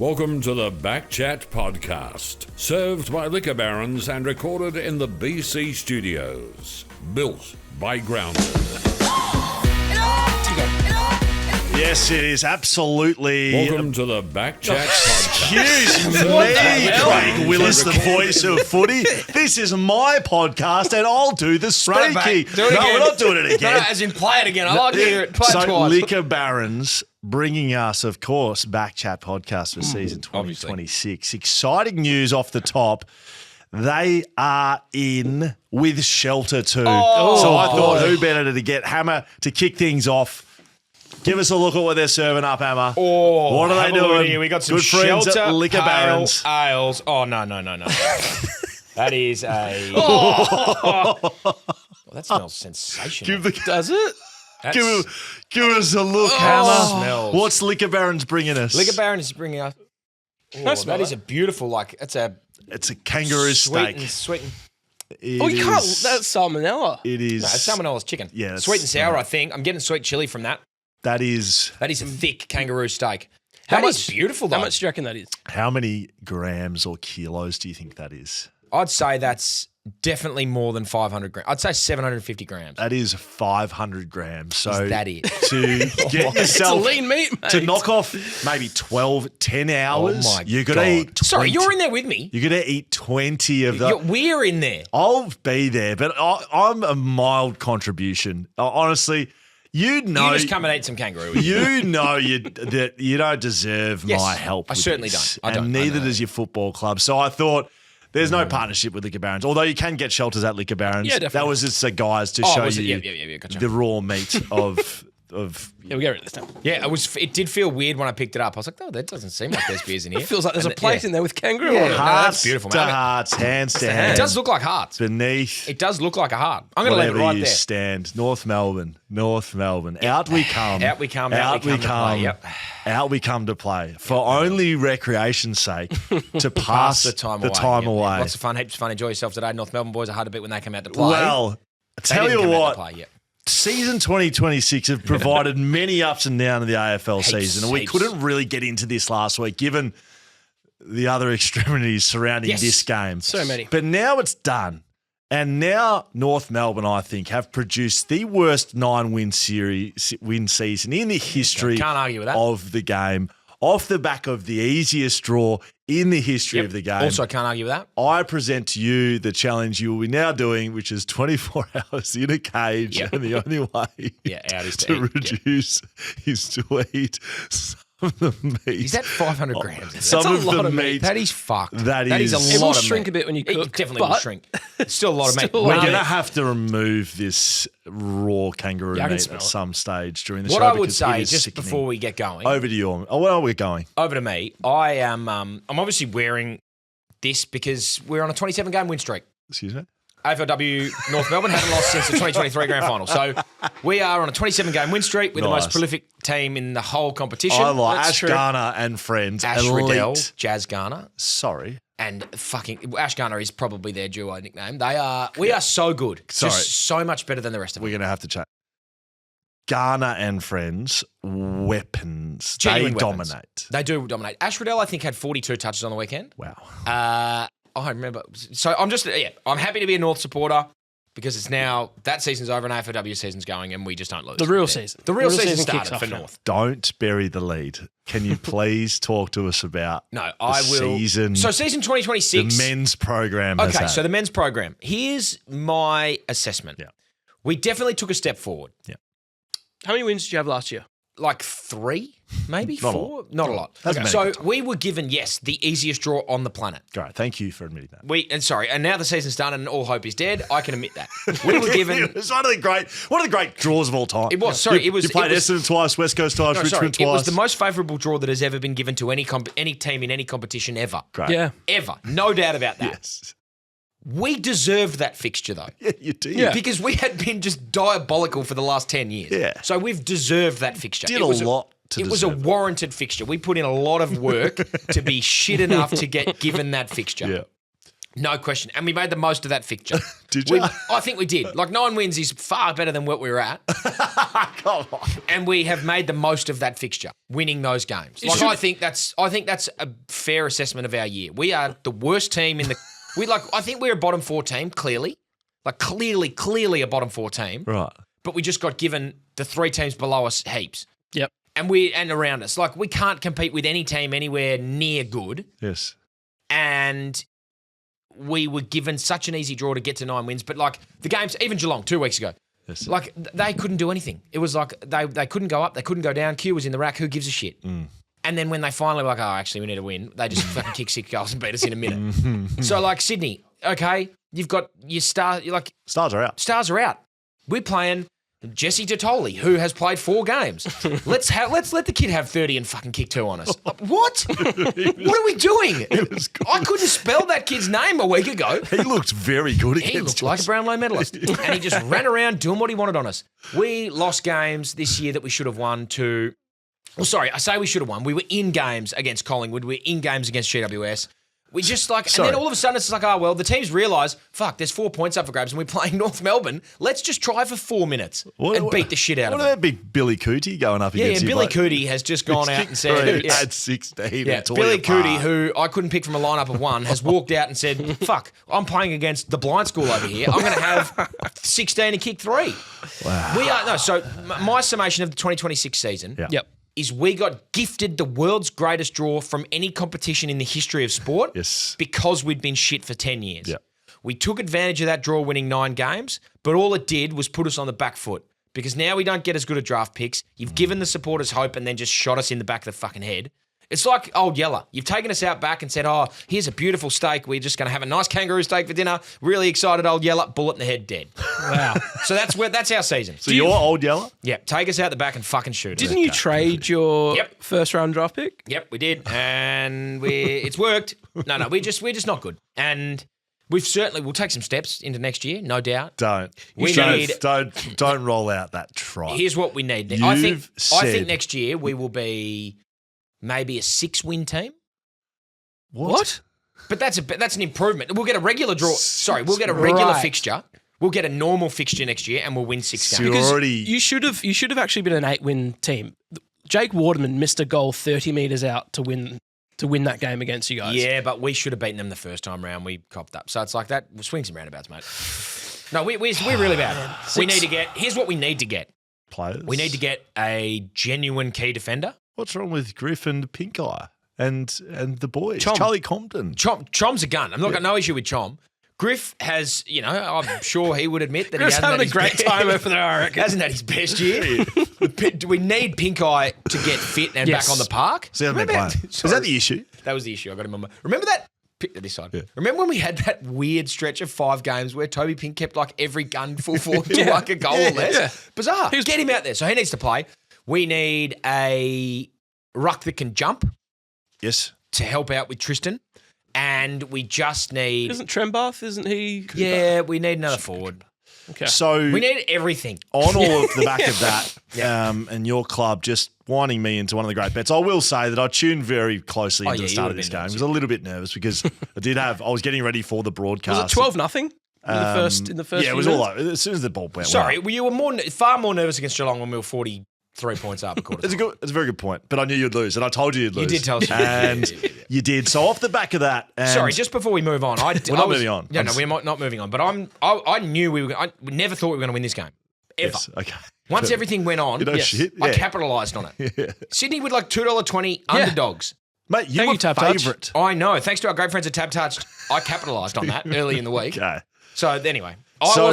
Welcome to the BackChat Podcast, served by Liquor Barons and recorded in the BC studios. Built by Grounded. Yes, it is absolutely. Welcome to the BackChat Podcast. Excuse me, Craig Willis, the voice of footy. This is my podcast, and I'll do the speaking. Do it again. No, we're not doing it again. No, as in play it again. I like to hear it. Play it twice. Liquor Barons bringing us, of course, BackChat Podcast for season 2026. Exciting news off the top. They are in with Shelter too. So I thought, who better to get Hammer to kick things off? Give us a look at what they're serving up, Hammer. Oh, what are they doing? Here. We got some good friends Shelter at Liquor Barons. Ales. Oh, no. That is a... Well, that smells sensational. Does it? Give us a look, Hammer. Smells. What's Liquor Barons bringing us? Liquor Barons is bringing us... Oh, that is a beautiful, It's a kangaroo steak. Sweet and... You can't... That's salmonella. It is. No, it's salmonella's chicken. Yeah, sweet and sour, I think. I'm getting sweet chili from that. That is a thick kangaroo steak. That is beautiful, though. How much do you reckon that is? How many grams or kilos do you think that is? I'd say that's definitely more than 500 grams. I'd say 750 grams. That is 500 grams. So is that it? To get yourself it's a lean meat, mate. To knock off maybe 10 hours, oh my you're going to eat 20. Sorry, you're in there with me. You're going to eat 20 of those. We're in there. I'll be there, but I'm a mild contribution. Honestly, you just come and eat some kangaroo. You know that you don't deserve my help. I certainly don't. And neither does your football club. So I thought there's no partnership with Liquor Barons, although you can get shelters at Liquor Barons. Yeah, definitely. That was just the guys to show you gotcha. the raw meat of. Yeah, we get rid of this now. Yeah, it did feel weird when I picked it up. I was like, oh, that doesn't seem like there's beers in here. It feels like there's a plate in there with kangaroo on it. Hearts that's beautiful, to man. hearts, hands to hands. It does look like hearts. Beneath. It does look like a heart. I'm going to leave it right there. Stand. North Melbourne. Out we come. Out we come to play. Yep. Out we come to play for only recreation's sake to pass the time away. Lots of fun, heaps of fun. Enjoy yourself today. North Melbourne boys are hard a bit when they come out to play. Well, I tell you what. Yep. Season 2026 have provided many ups and downs of the AFL season, and we heaps. couldn't really get into this last week given the other extremities surrounding this game. So many. But now it's done. And now North Melbourne, I think, have produced the worst 9-win season in the history Can't argue with that. of the game, off the back of the easiest draw in the history of the game. Also, can't argue with that. I present to you the challenge you will be now doing, which is 24 hours in a cage, and the only way out is to reduce is to eat some of the meat. Is that 500 grams? Some That's of a lot the of meat. That is fucked. That is a is- lot It will of shrink meat. a bit when you It cook. definitely but will shrink. It's still a lot of meat. Still a We're lot of going to meat. have to remove this raw kangaroo Yeah, I can meat smell at it. some stage during the What show. I would because it say, is just sickening. before we get going, Over to you. Oh, where are we going? over to me, I am. I'm obviously wearing this because we're on a 27-game win streak. Excuse me? AFLW North Melbourne haven't lost since the 2023 grand final. So we are on a 27-game win streak. We're the Nice. most prolific team in the whole competition. I like That's Ash true. Garner and friends. Ash elite. Riddell, Jazz Garner, Sorry. and fucking Ash Garner is probably their duo nickname. We are so good. Sorry. Just so much better than the rest of them. We're going to have to chat. Garner and friends, weapons. Genuine they weapons. dominate. They do dominate. Ash Riddell, I think, had 42 touches on the weekend. Wow. I remember. So I'm happy to be a North supporter because it's now that season's over and AFLW season's going and we just don't lose. The real season. The real season kicks started off for now. North. Don't bury the lead. Can you please talk to us about No, I will. season, So season the 2026. men's program? has Okay, had? so the men's program. Here's my assessment. Yeah. We definitely took a step forward. How many wins did you have last year? Like 3, maybe Not a 4. Not a lot. Hasn't been a So good time. we were given, yes, the easiest draw on the planet. Great. Thank you for admitting that. And now the season's done and all hope is dead. I can admit that. We were given. It's one of the great draws of all time. It was. Sorry, You played it was, Essendon twice, West Coast twice, Richmond twice. It was the most favourable draw that has ever been given to any team in any competition ever. Great. Yeah. Ever. No doubt about that. Yes. We deserved that fixture, though. Yeah, you did. Yeah. Because we had been just diabolical for the last 10 years. Yeah. So we've deserved that fixture. Did a lot to It was a deserve it. warranted fixture. We put in a lot of work to be shit enough to get given that fixture. Yeah. No question. And we made the most of that fixture. Did you? I think we did. Like 9 wins is far better than what we were at. Come on. And we have made the most of that fixture, winning those games. Like I think that's a fair assessment of our year. We are the worst team in the I think we're a bottom 4 team, clearly. Like clearly a bottom 4 team. Right. But we just got given the 3 teams below us heaps. Yep. And around us. Like we can't compete with any team anywhere near good. Yes. And we were given such an easy draw to get to 9 wins. But like the games, even Geelong 2 weeks ago, Yes. like they couldn't do anything. It was like they couldn't go up, they couldn't go down. Q was in the rack. Who gives a shit? And then when they finally were like, oh, actually, we need to win, they just fucking kick 6 goals and beat us in a minute. So like Sydney, okay, you've got your star. You're like Stars are out. stars are out. We're playing Jesse Totoli, who has played 4 games. Let's let the kid have 30 and fucking kick 2 on us. What? What are we doing? I couldn't spell that kid's name a week ago. He looked very good against He looked like a us. Brownlow medalist. And he just ran around doing what he wanted on us. We lost games this year that we should have won to... Well, sorry, I say we should have won. We were in games against Collingwood. We were in games against GWS. We just like... Sorry. And then all of a sudden it's like, oh, well, the teams realise, fuck, there's 4 points up for grabs and we're playing North Melbourne. Let's just try for 4 minutes and beat the shit out of What them. about big Billy Cootie going up Yeah, against you? Billy bloke? Cootie has just gone out and said... Had 16. Yeah, Billy Cootie, who I couldn't pick from a lineup of 1, has walked out and said, fuck, I'm playing against the blind school over here. I'm going to have 16 and kick 3. Wow. So my summation of the 2026 season Yep. is we got gifted the world's greatest draw from any competition in the history of sport Yes. because we'd been shit for 10 years. Yep. We took advantage of that draw winning 9 games, but all it did was put us on the back foot because now we don't get as good at draft picks. You've given the supporters hope and then just shot us in the back of the fucking head. It's like Old Yeller. You've taken us out back and said, oh, here's a beautiful steak. We're just going to have a nice kangaroo steak for dinner. Really excited, Old Yeller. Bullet in the head, dead. Wow. So that's our season. So you're Old Yeller? Yeah, take us out the back and fucking shoot us. Didn't you trade your Yep. first round draft pick? Yep, we did, and it's worked. No, we're just not good, and we'll take some steps into next year, no doubt. Don't roll out that trot. Here's what we need. I think said- next year we will be maybe a 6-win team, What? but that's an improvement. We'll get a regular draw. Sorry, we'll get a regular Right. fixture. We'll get a normal fixture next year, and we'll win 6 So games. you're Because already you should have actually been an 8-win team. Jake Waterman missed a goal 30 metres out to win that game against you guys. Yeah, but we should have beaten them the first time round. We copped up. So it's like that. Swings and roundabouts, mate. No, we're really bad. Here's what we need to get. players. We need to get a genuine key defender. What's wrong with Griff and Pink Eye and the boys? Chom. Charlie Compton. Chom's a gun. I'm not got no issue with Chom. Griff has, I'm sure he would admit that Griff's he hasn't having a great time over there, I reckon. hasn't had his best year. We need Pink Eye to get fit and Yes. back on the park. So he hasn't been playing. Is that the issue? That was the issue. I got him on remember that? This side. Yeah. Remember when we had that weird stretch of 5 games where Toby Pink kept like every gun full forward to like a goal or less? Yeah. Bizarre. Get him out there. So he needs to play. We need a ruck that can jump Yes. to help out with Tristan. And we just need... Isn't Trembath? Isn't he? Yeah, we need another forward. Okay. So We need everything. on all of the back of that, and your club just winding me into one of the great bets. I will say that I tuned very closely into the you start would of have this been game. I nervous. was a little bit nervous because I was getting ready for the broadcast. Was it 12-0 in the first? Yeah, it was all over. As soon as the ball went. Sorry, Wow. you were far more nervous against Geelong when we were 43 points up. It's a very good point, but I knew you'd lose, and I told you you'd lose. You did tell us. and you did. So off the back of that, and Sorry, just before we move on, We're not moving on. No, we're not moving on. But I knew we were. I never thought we were going to win this game ever. yes, okay. Once everything went on, You know shit, I yeah. capitalised on it. Sydney with like $2.20 underdogs. Mate, you Thank were you, Tab Touch. favourite. I know. Thanks to our great friends at Tab Touched, I capitalised on that early in the week. Okay. So anyway, So- I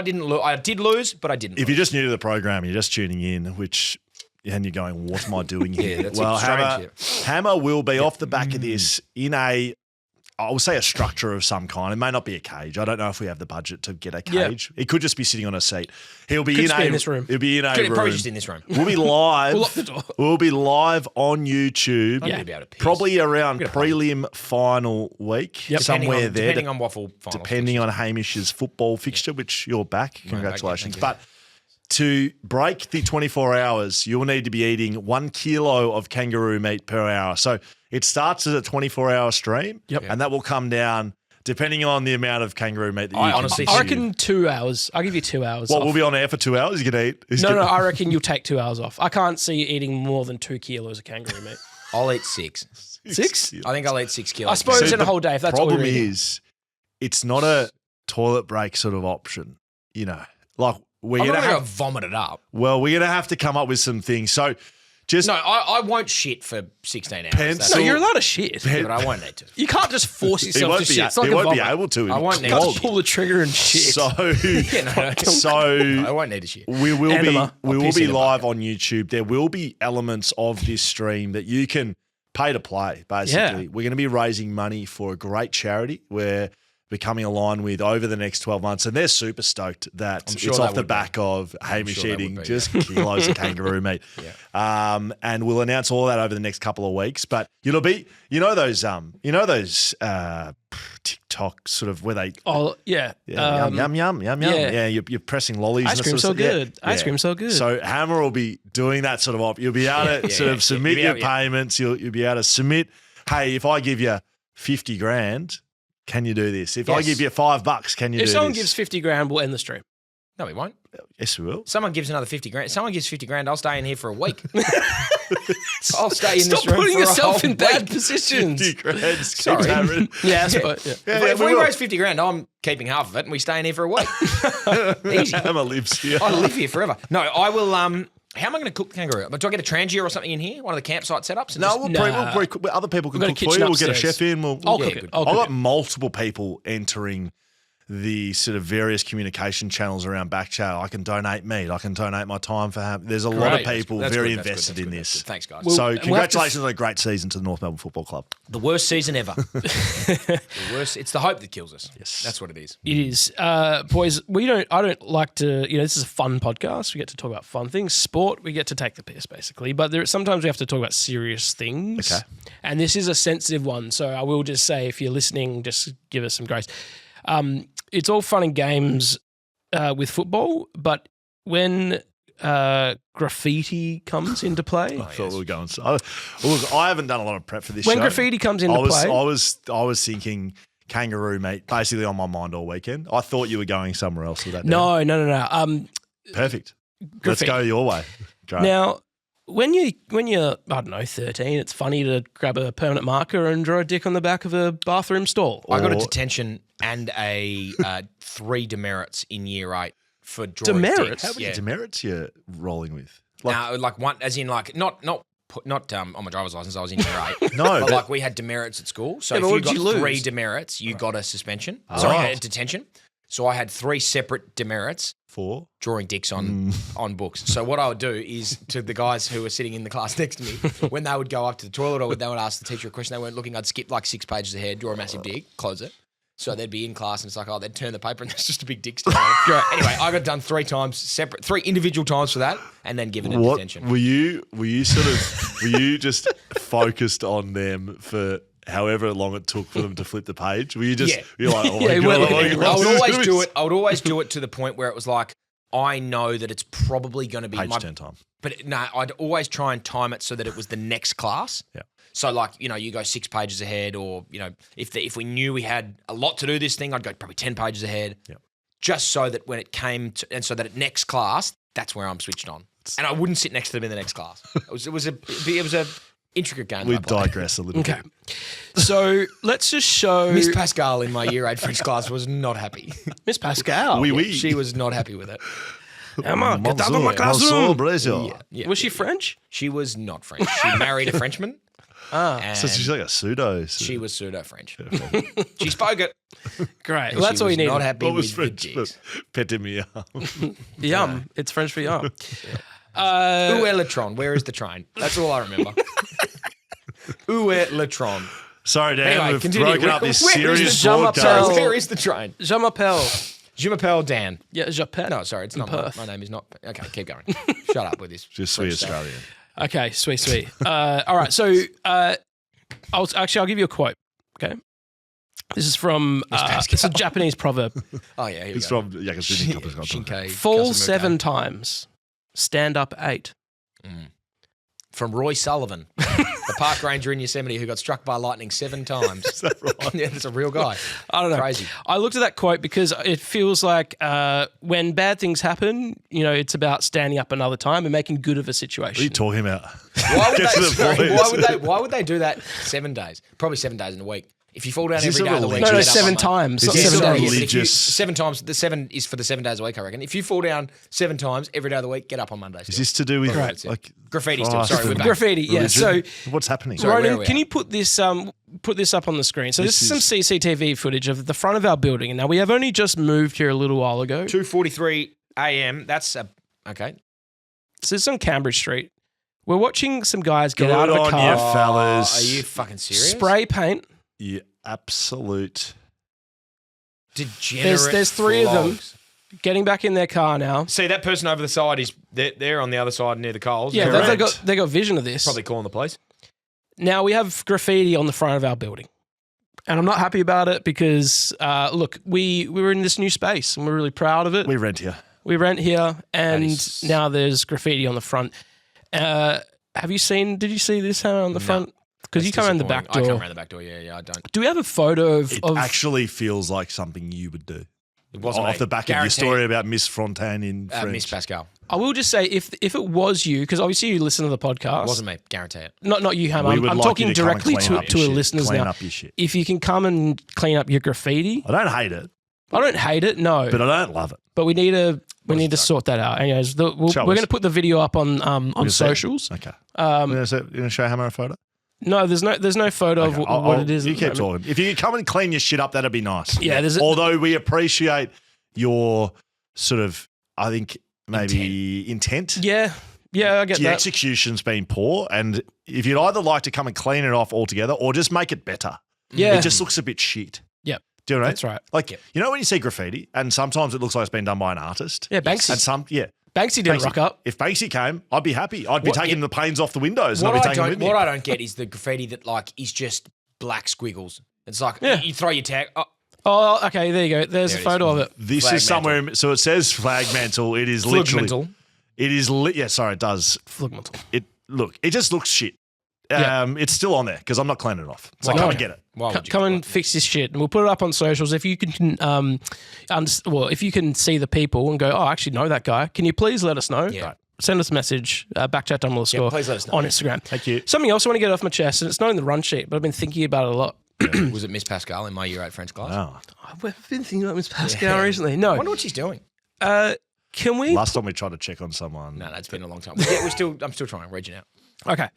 didn't lose. I did lose, but I didn't. If you're just new to the program, you're just tuning in, and you're going, what am I doing here? Yeah, that's well, strange, Hammer will be off the back of this in I will say a structure of some kind. It may not be a cage. I don't know if we have the budget to get a Yeah. cage. It could just be sitting on a seat. He'll be Could in just be in this room. He'll be in a room. Probably just in this room. We'll be live. We'll lock the door. We'll be live on YouTube. I'm gonna be able to piss. Probably around gonna play. prelim final week, Yep. somewhere there. Depending on waffle final. depending on Hamish's football fixture, which you're back. Congratulations. thank you. But to break the 24 hours, you'll need to be eating 1 kilo of kangaroo meat per hour. So it starts as a 24-hour stream, Yep. and that will come down depending on the amount of kangaroo meat that you honestly I reckon 2 hours. I'll give you 2 hours. What, off. we'll be on air for 2 hours? You can eat? No, I reckon you'll take 2 hours off. I can't see you eating more than 2 kilos of kangaroo meat. I'll eat 6. 6? I think I'll eat 6 kilos. I suppose See, in a whole day, if that's all problem you're eating. is, it's not a toilet break sort of option. You know, like we're I'm gonna not going to have. vomit it up. Well, we're gonna have to come up with some things. So, just No, I won't shit for 16 hours. Pencil- No, you're allowed to shit. But I won't need to. You can't just force he yourself won't to be. shit. It's like He a won't be vomit. able to. I won't need You to can't pull the trigger and shit. So, No, so I won't need to shit. we will Enema. be. We I'll will piss be in a live on YouTube. There will be elements of this stream that you can pay to play. Basically, Yeah. we're going to be raising money for a great charity where becoming aligned with over the next 12 months. And they're super stoked that I'm sure it's that off the would be. back of Hamish sure that eating would be, just kilos of kangaroo meat. And we'll announce all that over the next couple of weeks. But it'll be, those TikTok sort of where they, Oh, yeah. yum, yum, yum, yum, yum. yeah. Yeah, you're pressing lollies. Ice and cream's sort so of stuff. good. Ice cream's so good. So Hammer will be doing that sort of You'll be able to submit your payments. You'll be able to submit, hey, if I give you 50 grand, can you do this? If I Yes. give you $5, can you do If this? someone gives 50 grand, we'll end the stream. No, we won't. Yes, we will. Someone gives another 50 grand. Someone gives 50 grand. I'll stay in here for a week. I'll stay in Stop this room putting for yourself a whole in bad week. positions. 50 grand. Sorry. Yeah, I suppose. Yeah. If we we will. raise 50 grand, I'm keeping half of it, and we stay in here for a week. Easy. Hammer lives here. I live here forever. No, I will. How am I going to cook the kangaroo? Do I get a trangia or something in here? One of the campsite setups? No, other people can got a cook for you. kitchen We'll get a upstairs. chef in. We'll I'll get cook it. I've got multiple people entering the sort of various communication channels around BackChat. I can donate meat. I can donate my time for him. There's a lot of Great. people That's very good, that's invested good, in that's this. good. Thanks, guys. Well, So we'll have to congratulations on a great season to the North Melbourne Football Club. The worst season ever. The worst. It's the hope that kills us. Yes. That's what it is. It is. Boys, I don't like to, this is a fun podcast. We get to talk about fun things. Sport, we get to take the piss, basically. But sometimes we have to talk about serious things. Okay. And this is a sensitive one. So I will just say, if you're listening, just give us some grace. It's all fun and games with football, but when graffiti comes into play, I thought we were going. Look, I haven't done a lot of prep for this when show. graffiti comes into play, I was thinking kangaroo meat basically on my mind all weekend. I thought you were going somewhere else with that. no. Perfect. Let's Graffiti. go your way. Great. Now, when you're, I don't know, 13, it's funny to grab a permanent marker and draw a dick on the back of a bathroom stall. I got a Or- detention and a 3 demerits in year 8 for drawing Demerits? dicks. How many Yeah. demerits you're rolling with? Like one, as in like not on my driver's license. I was in year 8. No, but but- like we had demerits at school. So Yeah, if but you what got did you 3 lose? demerits, you got a suspension. Oh. Sorry, a detention. So I had 3 separate demerits for drawing dicks on books. So what I would do is to the guys who were sitting in the class next to me, when they would go up to the toilet or when they would ask the teacher a question they weren't looking, I'd skip like 6 pages ahead, draw a massive dick, close it. So they'd be in class and it's like, oh, they'd turn the paper and there's just a big dick still there. Anyway, I got done 3 times, 3 individual times for that, and then given a what detention. were you sort of were you just focused on them for however long it took for them to flip the page? Were you just Yeah. you're like, oh my Yeah, God, well, oh my yeah, God, I would this always is- do it. I would always do it to the point where it was like, I know that it's probably going to be Page my 10 time. But no, I'd always try and time it so that it was the next class. Yeah. So like, you go 6 pages ahead, or if we knew we had a lot to do this thing, I'd go probably 10 pages ahead. Yeah. Just so that when it came to, and so that at next class, that's where I'm switched on, and I wouldn't sit next to them in the next class. It was a intricate game. We that I played. digress a little Okay. bit. So let's just show Miss Pascal in my year 8 French class was not happy. Miss Pascal. Oui. She was not happy with it. Emma, get out of my classroom. Yeah. Was she French? She was not French. She married a Frenchman. And So she's like a pseudo. she was pseudo French. She spoke it. Great. She Well, that's all you was need. Not happy What was with French? the jigs. Petit me. Yum. It's French for yum. Où est le tron? Where is the train? That's all I remember. Où est le tron? Sorry, Dan, Anyway, we've continue. broken up this Where is serious the Jean broadcast. Appel? Where is the train? Je m'appelle. Je m'appelle Dan. Yeah, j'appelle. No, sorry, it's not. Perth. My name is not. Okay, keep going. Shut up with this. Just French sweet stuff. Australian. Okay, sweet. All right, so I'll give you a quote. Okay, this is from it's a Japanese proverb. Oh yeah, here we It's go. from Yakasuni Couple. Shinkai. Fall Kasumuka. 7 times, stand up 8. from Roy Sullivan, the park ranger in Yosemite who got struck by lightning 7 times. Is that right? Yeah, that's a real guy. I don't know. Crazy. I looked at that quote because it feels like when bad things happen, it's about standing up another time and making good of a situation. What are you talking about? Why would they do that 7 days? Probably 7 days in a week. If you fall down every day of the week, no, 7 times. Not 7 days. Religious. 7 times. The 7 is for the 7 days a week, I reckon. If you fall down 7 times every day of the week, get up on Monday. Is this to do with graffiti? Still, sorry, we're back. Graffiti. Yeah. So what's happening? Ronan, can you put this up on the screen? So this is some CCTV footage of the front of our building. And now we have only just moved here a little while ago. 2:43 a.m. That's okay. So this is on Cambridge Street. We're watching some guys get Good out of a on car. you, fellas. Are you fucking serious? Spray paint. Yeah, absolute. Degenerate. There's 3 of them getting back in their car now. See, that person over the side is they're on the other side near the Coles. Yeah, they got vision of this. Probably calling the police. Now we have graffiti on the front of our building. And I'm not happy about it because, look, we were in this new space and we're really proud of it. We rent here. We rent here and now there's graffiti on the front. Did you see this on the front? Because you come around the back door. I come around the back door, yeah, I don't. Do we have a photo of... It actually feels like something you would do. It wasn't off the back of your story about Miss Fontaine in French. Miss Pascal. I will just say, if it was you, because obviously you listen to the podcast. It wasn't me, guarantee it. Not you, Ham. I'm talking directly to our listeners clean now. Up your shit. If you can come and clean up your graffiti. I don't hate it. I don't hate it, no. But I don't love it. But we need to sort that out. Anyways, we're going to put the video up on socials. Okay. You're going to show Hammer a photo? No, there's no photo of what it is. You keep talking. If you could come and clean your shit up, that'd be nice. Yeah. Although we appreciate your sort of, I think, maybe intent. Yeah, I get that. The execution's been poor, and if you'd either like to come and clean it off altogether or just make it better. Yeah. It just looks a bit shit. Yep. Do you know? That's right. Like, you know when you see graffiti, and sometimes it looks like it's been done by an artist? Yeah, Banksy. And Banksy didn't rock up. If Banksy came, I'd be happy. I'd be taking the panes off the windows. What I don't get is the graffiti that is just black squiggles. It's like you throw your tag. Oh, okay, there you go. There's a photo of it. This is somewhere. So it says Flagmantle. It is literally. It is. It does. Flagmantle. It just looks shit. It's still on there because I'm not cleaning it off. So come and get it. Come and fix this shit, and we'll put it up on socials. If you can, if you can see the people and go, oh, I actually know that guy. Can you please let us know? Yeah. Right. Send us a message, @BackChat_. Please let us know on Instagram. Thank you. Something else I want to get off my chest, and it's not in the run sheet, but I've been thinking about it a lot. Was it Miss Pascal in my Year 8 French class? Oh. I've been thinking about Miss Pascal recently. No. I wonder what she's doing. Can we? Last time we tried to check on someone. No, it's been a long time. I'm still trying. Reaching out. Okay.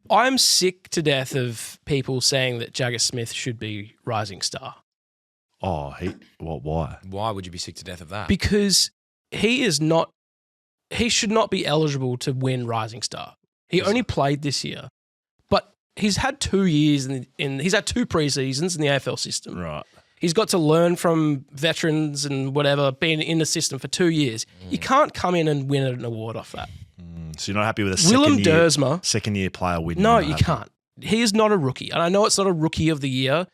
I'm sick to death of people saying that Jagger Smith should be rising star. Oh, why? Why would you be sick to death of that? Because he should not be eligible to win rising star. He only played this year, but he's had 2 years he's had 2 preseasons in the AFL system. Right. He's got to learn from veterans and whatever, being in the system for 2 years. You can't come in and win an award off that. So you're not happy with a second year player winning? No, you can't. He is not a rookie. And I know it's not a rookie of the year,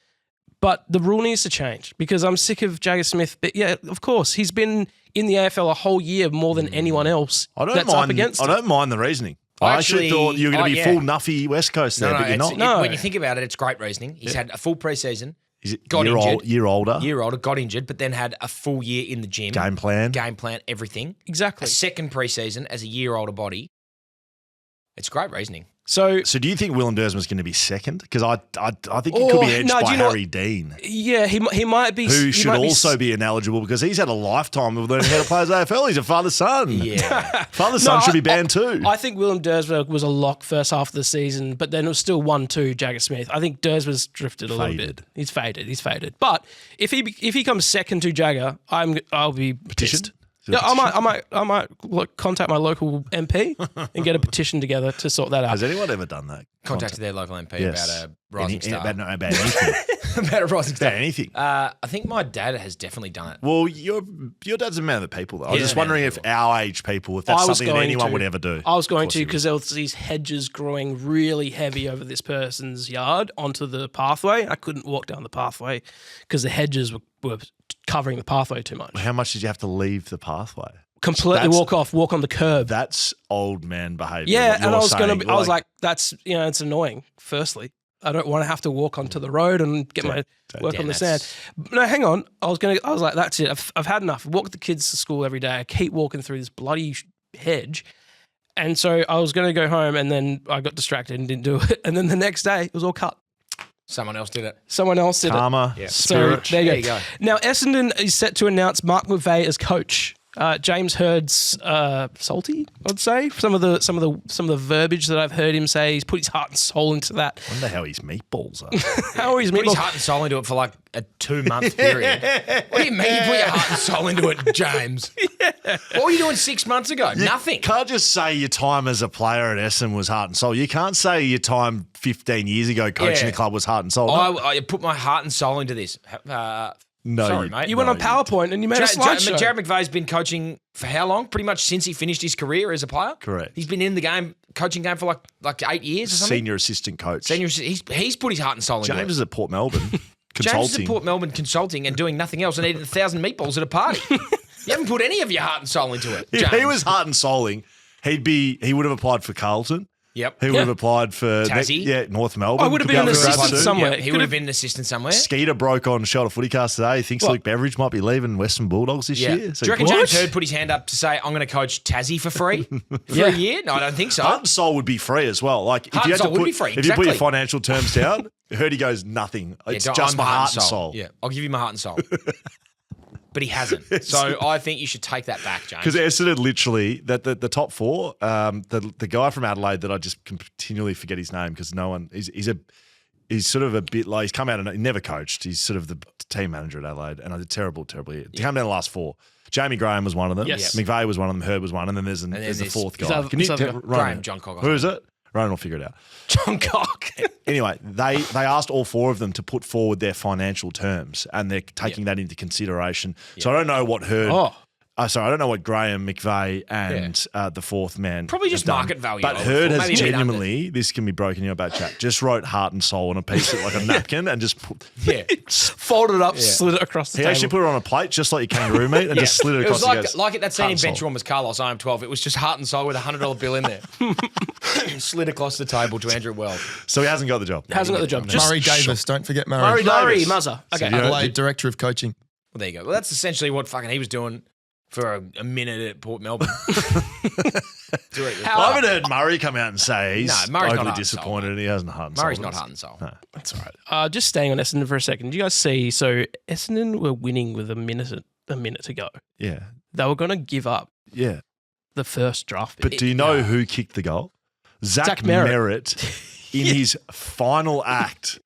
but the rule needs to change because I'm sick of Jagger Smith. But yeah, of course, he's been in the AFL a whole year more than anyone else I that's up against him. I don't mind the reasoning. I actually thought you were going to be full Nuffy West Coast there, but you're not. No. When you think about it, it's great reasoning. He's had a full preseason. Got injured. Year older, got injured, but then had a full year in the gym. Game plan, everything. Exactly. A second preseason as a year older body. It's great reasoning. So do you think Willem Dersman's going to be second? Because I think he could be edged by Harry Dean. Yeah, he might be. Who should also be ineligible because he's had a lifetime of learning how to play as AFL. He's a father-son. Yeah. Father-son should be banned too. I think Willem Dersma was a lock first half of the season, but then it was still 1-2 Jagger Smith. I think Dersma's drifted a little bit. He's faded. But if he comes second to Jagger, I'll be pissed. Yeah, I might contact my local MP and get a petition together to sort that out. Has anyone ever done that? Contacted their local MP about a rising star. About anything. About a rising star. About anything. I think my dad has definitely done it. Well, your dad's a man of the people, though. I was just wondering if our age people, if that's something that anyone would ever do. I was going to because there was these hedges growing really heavy over this person's yard onto the pathway. I couldn't walk down the pathway because the hedges were covering the pathway too much. How much did you have to leave the pathway? completely walk on the curb. That's old man behaviour. Yeah, what and I you're was saying. I was like, that's it's annoying. Firstly, I don't want to have to walk onto the road and get my work on the sand. No, hang on. I was like, that's it. I've had enough. I walk the kids to school every day. I keep walking through this bloody hedge. And so I was going to go home, and then I got distracted and didn't do it. And then the next day, it was all cut. Someone else did it. Karma, spirit. So there you go. Now, Essendon is set to announce Mark McVeigh as coach. James Hurd's salty, I'd say. Some of the verbiage that I've heard him say, he's put his heart and soul into that. I wonder how his meatballs are. How are his Put his meatballs? heart and soul into it for like a 2-month period. What do you mean you put your heart and soul into it, James? What were you doing 6 months ago? Nothing. You can't just say your time as a player at Essendon was heart and soul. You can't say your time 15 years ago coaching the club was heart and soul. I put my heart and soul into this. No, sorry, mate. You went on PowerPoint and you made a slideshow. Jared McVeigh's been coaching for how long? Pretty much since he finished his career as a player. Correct. He's been in the coaching game for like 8 years or something. Senior assistant coach. He's put his heart and soul into it. James is at Port Melbourne consulting. James is at Port Melbourne consulting and doing nothing else and eating 1,000 meatballs at a party. You haven't put any of your heart and soul into it, James. If he was heart and souling, he would have applied for Carlton. Yep. He would have applied for Tassie. North Melbourne. I would have been an assistant somewhere. Yep, he would have been an assistant somewhere. Skeeter broke on Shelter Footycast today. He thinks Luke Beveridge might be leaving Western Bulldogs this year. So do you reckon James Hurd put his hand up to say, I'm going to coach Tassie for free for a year? No, I don't think so. Heart and soul would be free as well. Like Heart if you and had soul to would put, be free, if you put your exactly. financial terms down, Hurdy goes nothing. It's just my heart and soul. Yeah, I'll give you my heart and soul. But he hasn't. So I think you should take that back, James. Because Essendon literally, the top four, the guy from Adelaide that I just continually forget his name because no one, he's sort of a bit like, he's come out and he never coached. He's sort of the team manager at Adelaide and I did terrible year. He came down the last four. Jamie Graham was one of them. Yes. McVeigh was one of them. Hurd was one. And then there's the fourth guy. Graham, John Cock. Who is it? Ronan will figure it out. John Cock. Anyway, they asked all four of them to put forward their financial terms, and they're taking that into consideration. So I don't know what Hurd. I don't know what Graham, McVeigh, and the fourth man. Probably just market value. But Hurd has genuinely, this can be broken in about chat, just wrote heart and soul on a piece of like a napkin and just put. Folded it up, slid it across the table. He actually put it on a plate just like your kangaroo meat and just slid it across the table. It was like that scene in Benchwarmers Carlos, I Am 12. It was just heart and soul with a $100 bill in there. Slid across the table to Andrew Wells. So he hasn't got the job. Murray Davis. Don't forget Murray. Murray Muzzer. Okay. Adelaide Director of Coaching. Well, there you go. Well, that's essentially what fucking he was doing for a minute at Port Melbourne. I haven't heard Murray come out and say he's overly disappointed and he hasn't heart and soul. Murray's not heart and soul. No. That's all right. Just staying on Essendon for a second. Do you guys see? So Essendon were winning with a minute to go. Yeah. They were going to give up Yeah. the first draft pick. But do you know who kicked the goal? Zach Merritt in his final act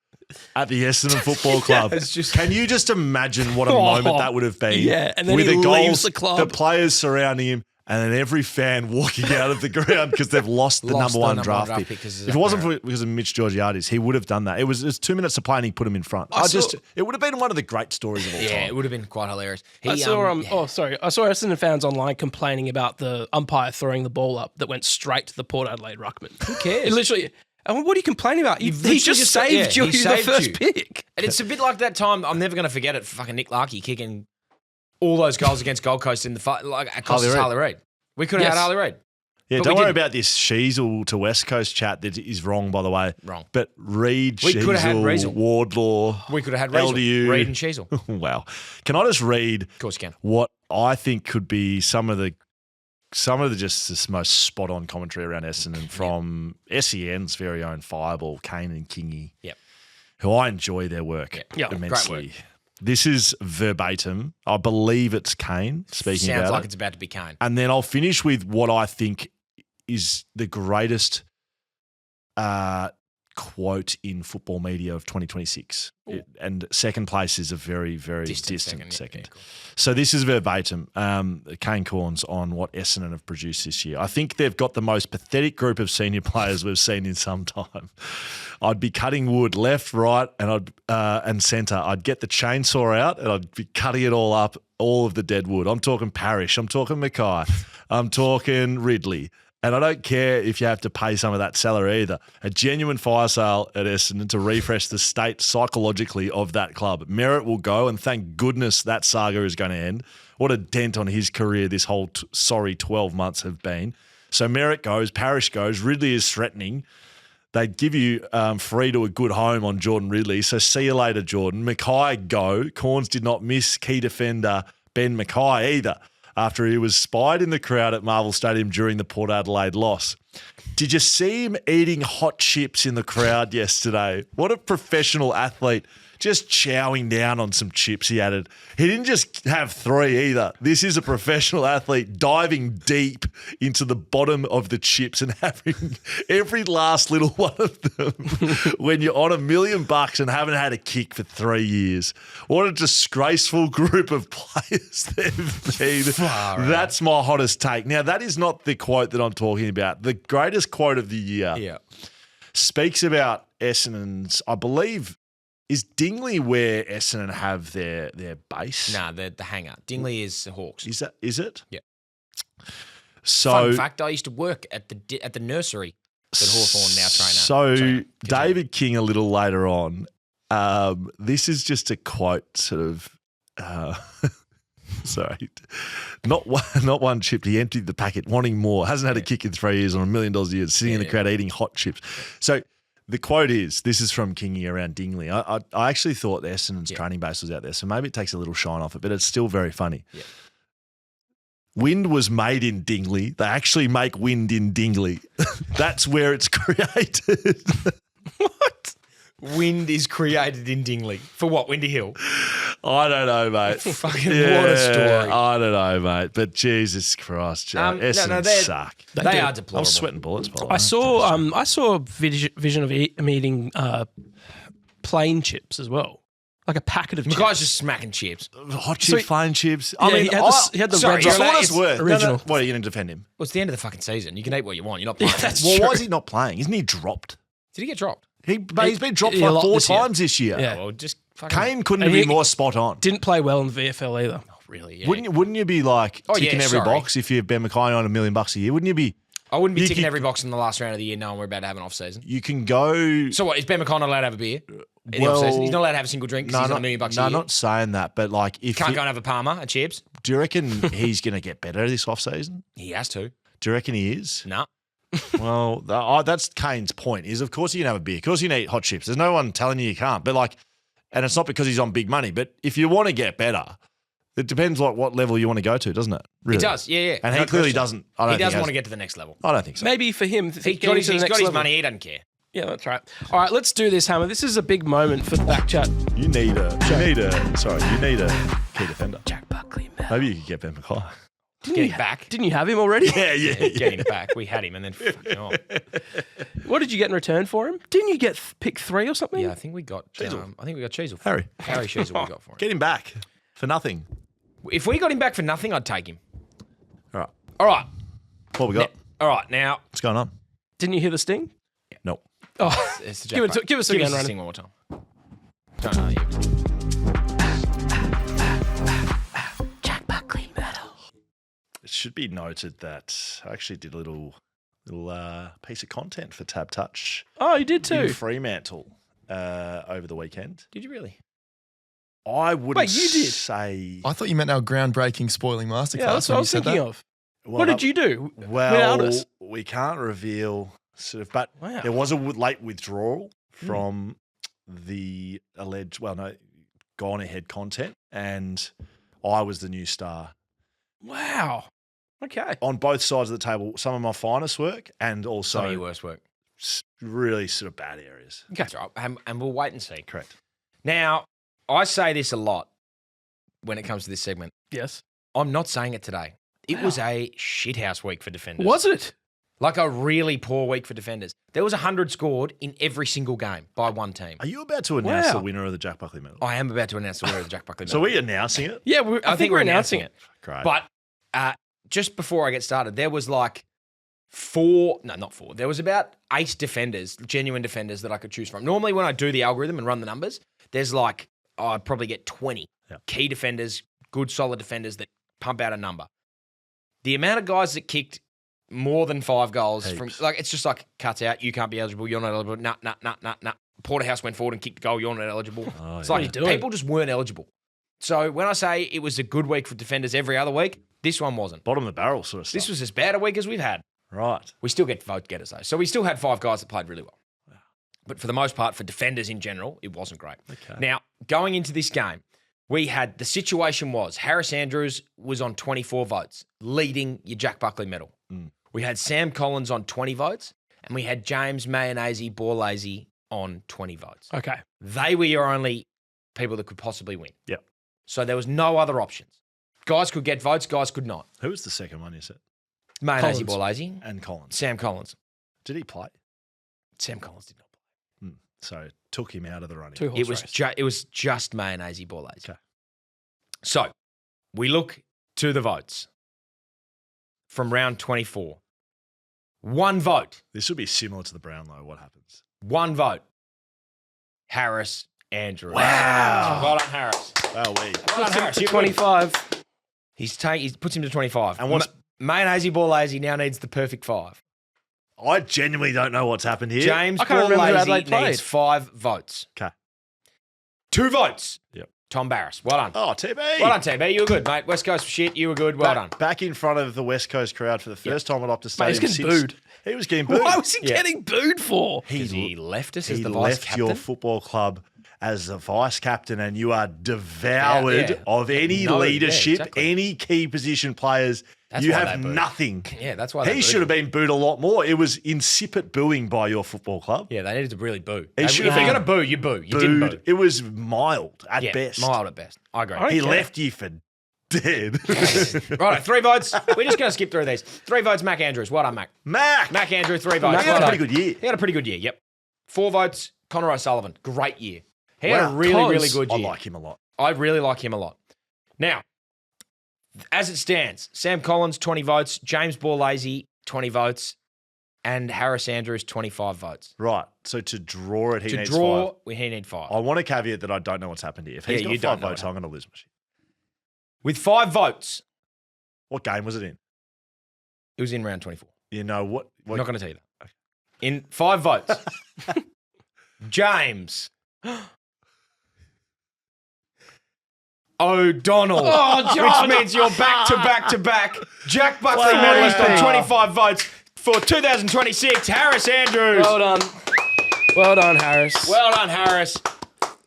at the Essendon Football Club. Can you just imagine what a moment that would have been? Yeah, and then with he the leaves goals, the club. the players surrounding him, and then every fan walking out of the ground because they've lost the number one draft pick. If it wasn't because of Mitch Georgiades, he would have done that. It was 2 minutes to play and he put him in front. It would have been one of the great stories of all time. Yeah, it would have been quite hilarious. I saw Essendon fans online complaining about the umpire throwing the ball up that went straight to the Port Adelaide ruckman. Who cares? Literally. And what are you complaining about? He just saved you the first pick. And it's a bit like that time, I'm never going to forget it, fucking Nick Larkey kicking all those goals against Gold Coast in the fight, across Harley Reid. We could have had Harley Reid. Yeah, don't worry about this Sheasel to West Coast chat that is wrong, by the way. Wrong. But Reid, We could have had Sheasel, Reasel. Wardlaw, We could have had LDU. Reid and Sheasel. Wow. Can I just read Of course you can. what I think could be some of the just this most spot on commentary around Essendon from SEN's very own Fireball, Kane and Kingy, who I enjoy their work immensely. Great work. This is verbatim. I believe it's Kane speaking about Sounds like it. it's about to be Kane. And then I'll finish with what I think is the greatest quote in football media of 2026. And second place is a very, very distant second. Yeah, cool. So this is verbatim. Kane Corns on what Essendon have produced this year. I think they've got the most pathetic group of senior players we've seen in some time. I'd be cutting wood left, right, and centre. I'd get the chainsaw out and I'd be cutting it all up, all of the dead wood. I'm talking Parrish. I'm talking Mackay. I'm talking Ridley. And I don't care if you have to pay some of that salary either. A genuine fire sale at Essendon to refresh the state psychologically of that club. Merritt will go, and thank goodness that saga is going to end. What a dent on his career this whole 12 months have been. So Merritt goes, Parrish goes, Ridley is threatening. They'd give you free to a good home on Jordan Ridley. So see you later, Jordan. Mackay go. Corns did not miss key defender Ben Mackay either, after he was spied in the crowd at Marvel Stadium during the Port Adelaide loss. Did you see him eating hot chips in the crowd yesterday? What a professional athlete, just chowing down on some chips he added. He didn't just have 3 either. This is a professional athlete diving deep into the bottom of the chips and having every last little one of them when you're on $1 million and haven't had a kick for 3 years. What a disgraceful group of players they've been. That's my hottest take. Now, that is not the quote that I'm talking about. The greatest quote of the year speaks about Essendon's, I believe, is Dingley where Essendon have their base? Nah, the hangar. Dingley is Hawks. Is it? Yeah. So, fun fact: I used to work at the nursery that Hawthorn now trainer. So David King a little later on. This is just a quote, sort of. Sorry, not one chip. He emptied the packet, wanting more. Hasn't had a kick in 3 years on $1 million a year. Sitting in the crowd eating hot chips. So. The quote is, this is from Kingy around Dingley. I actually thought the Essendon's training base was out there, so maybe it takes a little shine off it, but it's still very funny. Yeah. Wind was made in Dingley. They actually make wind in Dingley. That's where it's created. What? Wind is created in Dingley. For what? Windy Hill? I don't know, mate. Fucking what a story. I don't know, mate. But Jesus Christ, Essendon suck. They are deplorable. I was sweating bullets, by the way. I saw a vision of him eating plain chips as well. Like a packet of chips. The guy's just smacking chips. Hot chips, plain chips. I mean, he had the red original. What, are you going to defend him? Well, it's the end of the fucking season. You can eat what you want. You're not playing. Well, why is he not playing? Isn't he dropped? Did he get dropped? He's been dropped like 4 times this year. Yeah, well, just fucking... Kane couldn't be more spot on. Didn't play well in the VFL either. Oh, really? Yeah. Wouldn't you be like ticking every box if you're Ben Mackay on $1 million a year? Wouldn't you be? I wouldn't be ticking every box in the last round of the year knowing we're about to have an off season. You can go. So what? Is Ben Mackay not allowed to have a beer in the off season? He's not allowed to have a single drink because he's on $1 million a year. No, not saying that, but like if can't go and have a Palmer and chips. Do you reckon he's going to get better this off season? He has to. Do you reckon he is? No. Well, that's Kane's point. Is of course you can have a beer. Of course you can eat hot chips. There's no one telling you can't. But like, and it's not because he's on big money. But if you want to get better, it depends like what level you want to go to, doesn't it? Really? It does. Yeah. And he clearly doesn't. He doesn't want to get to the next level. I don't think so. Maybe for him, he's got his money. He doesn't care. Yeah, that's right. All right, let's do this, Hammer. This is a big moment for the BackChat. You need a key defender. Jack Buckley Medal. Maybe you could get Ben Mackay. Get him back. Didn't you have him already? Yeah. Get him back. We had him and then fucking off. What did you get in return for him? Didn't you get pick 3 or something? Yeah, I think we got Cheezel. Harry Cheezel we got for him. Get him back for nothing. If we got him back for nothing, I'd take him. All right. What we got? All right, now. What's going on? Didn't you hear the sting? Nope. Oh, it's give us again, the sting one more time. Don't know you. Jack Buckley Medal. It should be noted that I actually did a little piece of content for Tab Touch. Oh, you did too. In Fremantle over the weekend. Did you really? I wouldn't Wait, you did? say. I thought you meant our groundbreaking spoiling masterclass. Yeah, that's what I was thinking of. Well, what did you do? Well, we can't reveal sort of, but there was a late withdrawal from the alleged, gone ahead content, and I was the new star. Wow. Okay. On both sides of the table, some of my finest work and also some of your worst work. Really sort of bad areas. Okay. That's right. And we'll wait and see. Correct. Now, I say this a lot when it comes to this segment. Yes. I'm not saying it today. It was a shithouse week for defenders. Was it? Like a really poor week for defenders. There was 100 scored in every single game by one team. Are you about to announce the winner of the Jack Buckley Medal? I am about to announce the winner of the Jack Buckley Medal. So we're announcing it? Yeah, I think we're announcing it. Great. But just before I get started, there was like not four. There was about 8 defenders, genuine defenders that I could choose from. Normally when I do the algorithm and run the numbers, there's like, I'd probably get 20 key defenders, good solid defenders that pump out a number. The amount of guys that kicked more than 5 goals. Heaps. It's just like cuts out. You can't be eligible. You're not eligible. Nah. Porterhouse went forward and kicked the goal. You're not eligible. It's like people just weren't eligible. So when I say it was a good week for defenders every other week, this one wasn't. Bottom of the barrel sort of stuff. This was as bad a week as we've had. Right. We still get vote getters though. So we still had 5 guys that played really well. But for the most part, for defenders in general, it wasn't great. Okay. Now, going into this game, the situation was Harris Andrews was on 24 votes, leading your Jack Buckley medal. We had Sam Collins on 20 votes, and we had James Mayonnaise Borlazy on 20 votes. Okay. They were your only people that could possibly win. Yep. So there was no other options. Guys could get votes, guys could not. Who was the second one you said? Mayonnaise Collins. Borlazy. And Collins. Sam Collins. Did he play? Sam Collins did not play. So took him out of the running. Two-horse race. It was just Mayonnaise Borlazy. Okay. So we look to the votes from round 24. 1 vote. This would be similar to the Brownlow. What happens? 1 vote. Harris Andrews. Wow. Well done, Harris. Wow, Well done, Harris. To You 25. He puts him to 25. And what's- Mayonnaise Borlazy now needs the perfect 5. I genuinely don't know what's happened here. James I can't remember who Borlazy Adelaide played. needs 5 votes. Okay. 2 votes. Yep. Tom Barris. Well done. Oh, TB. Well done, TB. You were good, mate. West Coast shit. You were good. Well done. Back in front of the West Coast crowd for the first time at Optus Mate, he's Stadium. getting booed. He was getting booed. Why was he Yeah. getting booed for? Because he left us as He the vice left captain. your football club as the vice captain, and you are devoured Yeah. of any No, yeah, leadership, exactly. any key position players. That's you why have they booed. nothing. Yeah, that's why they He booed should have him. been booed a lot more. It was insipid booing by your football club. Yeah, they needed to really boo. He should If have you're been going to boo, you boo. You didn't boo. It was mild at Yeah, best. mild at best. I agree. He left you for dead. Right, 3 votes. We're just going to skip through these. 3 votes, Mac Andrews. Well done, Mac. Mac. Mac Andrew, 3 votes. He Well had a done. pretty good year. He had a pretty good year, yep. 4 votes, Connor O'Sullivan. Great year. He had a Wow, really, close. really good I year. like him a lot. I really like him a lot. Now, as it stands, Sam Collins, 20 votes, James Borlazy, 20 votes, and Harris Andrews, 25 votes. Right. So to draw it, he To needs draw, 5. he need 5. I want to caveat that I don't know what's happened here. If he's Yeah, got you 5 don't know votes, what I'm going to lose my shit. With 5 votes, What game was it in? it was in round 24. You know what? I'm not going to tell you that. In 5 votes, James O'Donnell, which means you're back to back to back. Jack Buckley Wow. medalist on 25 votes for 2026. Harris Andrews. Well done. Well done, Harris. Well done, Harris.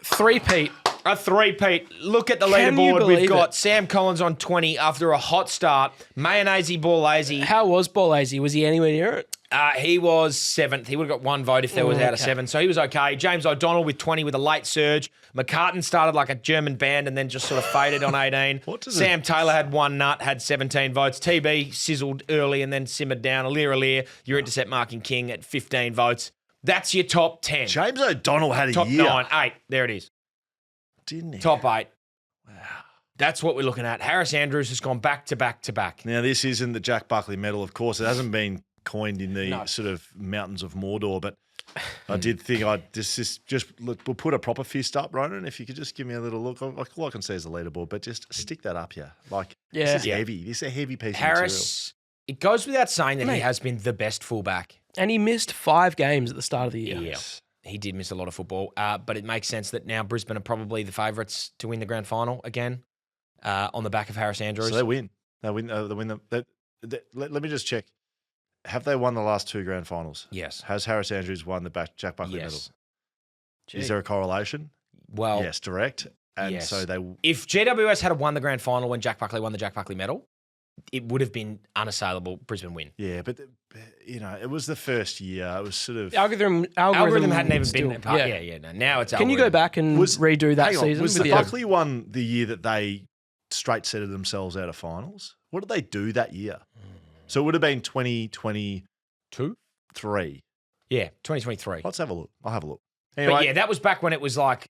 3-peat. A 3-peat. Look at the Can you leaderboard. We've believe got it? Sam Collins on 20 after a hot start. Mayonnaise Borlazy. How was Borlazy? Was he anywhere near it? He was 7th. He would have got 1 vote if there was out of Okay. 7. So he was okay. James O'Donnell with 20 with a late surge. McCartan started like a German band and then just sort of faded on 18. What does Sam Taylor had 1 nut, had 17 votes. TB sizzled early and then simmered down. Alir, your intercept marking king at 15 votes. That's your top 10. James O'Donnell had a Top year. 9, 8. There it is. Didn't he? Top 8. Wow. That's what we're looking at. Harris Andrews has gone back to back to back. Now, this isn't the Jack Buckley medal, of course. It hasn't been coined in the No. sort of mountains of Mordor, but I did think we'll put a proper fist up, Ronan. If you could just give me a little look. All I can say is the leaderboard, but just stick that up here. Like, Yeah. this is Yeah. heavy. This is a heavy piece of material. Harris, it goes without saying that he Mate. has been the best fullback. And he missed 5 games at the start of the year. Yeah. He did miss a lot of football, but it makes sense that now Brisbane are probably the favourites to win the grand final again on the back of Harris Andrews. So they win. They win. Let me just check. Have they won the last 2 grand finals? Yes. Has Harris Andrews won the Jack Buckley medal? Yes. Is there a correlation? Well, Yes, direct. And yes. so they. if GWS had won the grand final when Jack Buckley won the Jack Buckley medal, it would have been unassailable Brisbane win. Yeah, but it was the first year. It was sort of. Algorithm Algorithm hadn't even still- been part. Yeah. No, now it's Can you go algorithm. back and redo that hang on, season? Was with the the Buckley one the year that they straight setted themselves out of finals? What did they do that year? So it would have been 2022, 3. Yeah, 2023. Let's have a look. I'll have a look. But Anyway, yeah, that was back when it was like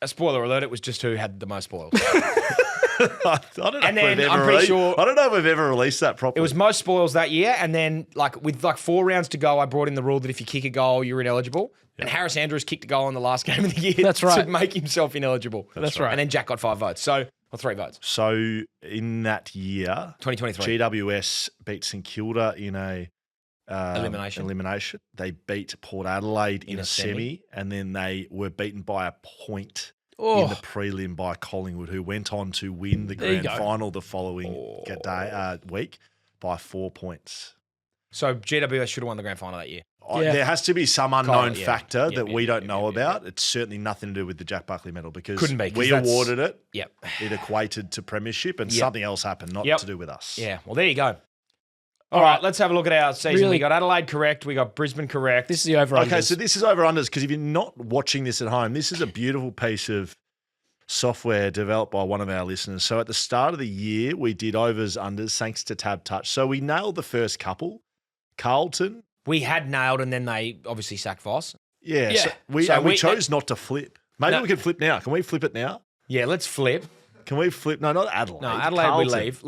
a spoiler alert. It was just who had the most spoils. I don't know. And if then we've I'm ever pretty released- sure- I don't know if we've ever released that properly. It was most spoils that year, and then with 4 rounds to go, I brought in the rule that if you kick a goal, you're ineligible. And Harris Andrews kicked a goal in the last game of the year That's right. to make himself ineligible. That's right. And then Jack got 5 votes. So Or 3 votes. So in that year, 2023. GWS beat St Kilda in a Elimination. They beat Port Adelaide in In a a semi, and then they were beaten by a point in Oh, the prelim by Collingwood, who went on to win the There you grand go. final the following week by 4 points. So GWS should have won the grand final that year. Yeah. There has to be some unknown yeah. factor Yeah, that yeah, we don't yeah, know yeah, about. It's certainly nothing to do with the Jack Buckley Medal because Couldn't be, 'cause we that's- awarded it. Yep. It equated to premiership, and Yep. something else happened, not Yep. to do with us. Yeah. Well, there you go. All right, let's have a look at our season. Really- We got Adelaide correct. We got Brisbane correct. this is the over. Okay, so this is over-unders because if you're not watching this at home, this is a beautiful piece of software developed by one of our listeners. So at the start of the year, we did overs, unders, thanks to Tab Touch. So we nailed the first couple. Carlton, We had nailed, and then they obviously sacked Voss. yeah. Yeah. So we So we- chose not to flip. Maybe No. we can flip now. Can we flip it now? Yeah, let's flip. Can we flip? No, not Adelaide. No, Adelaide we Carlton. leave.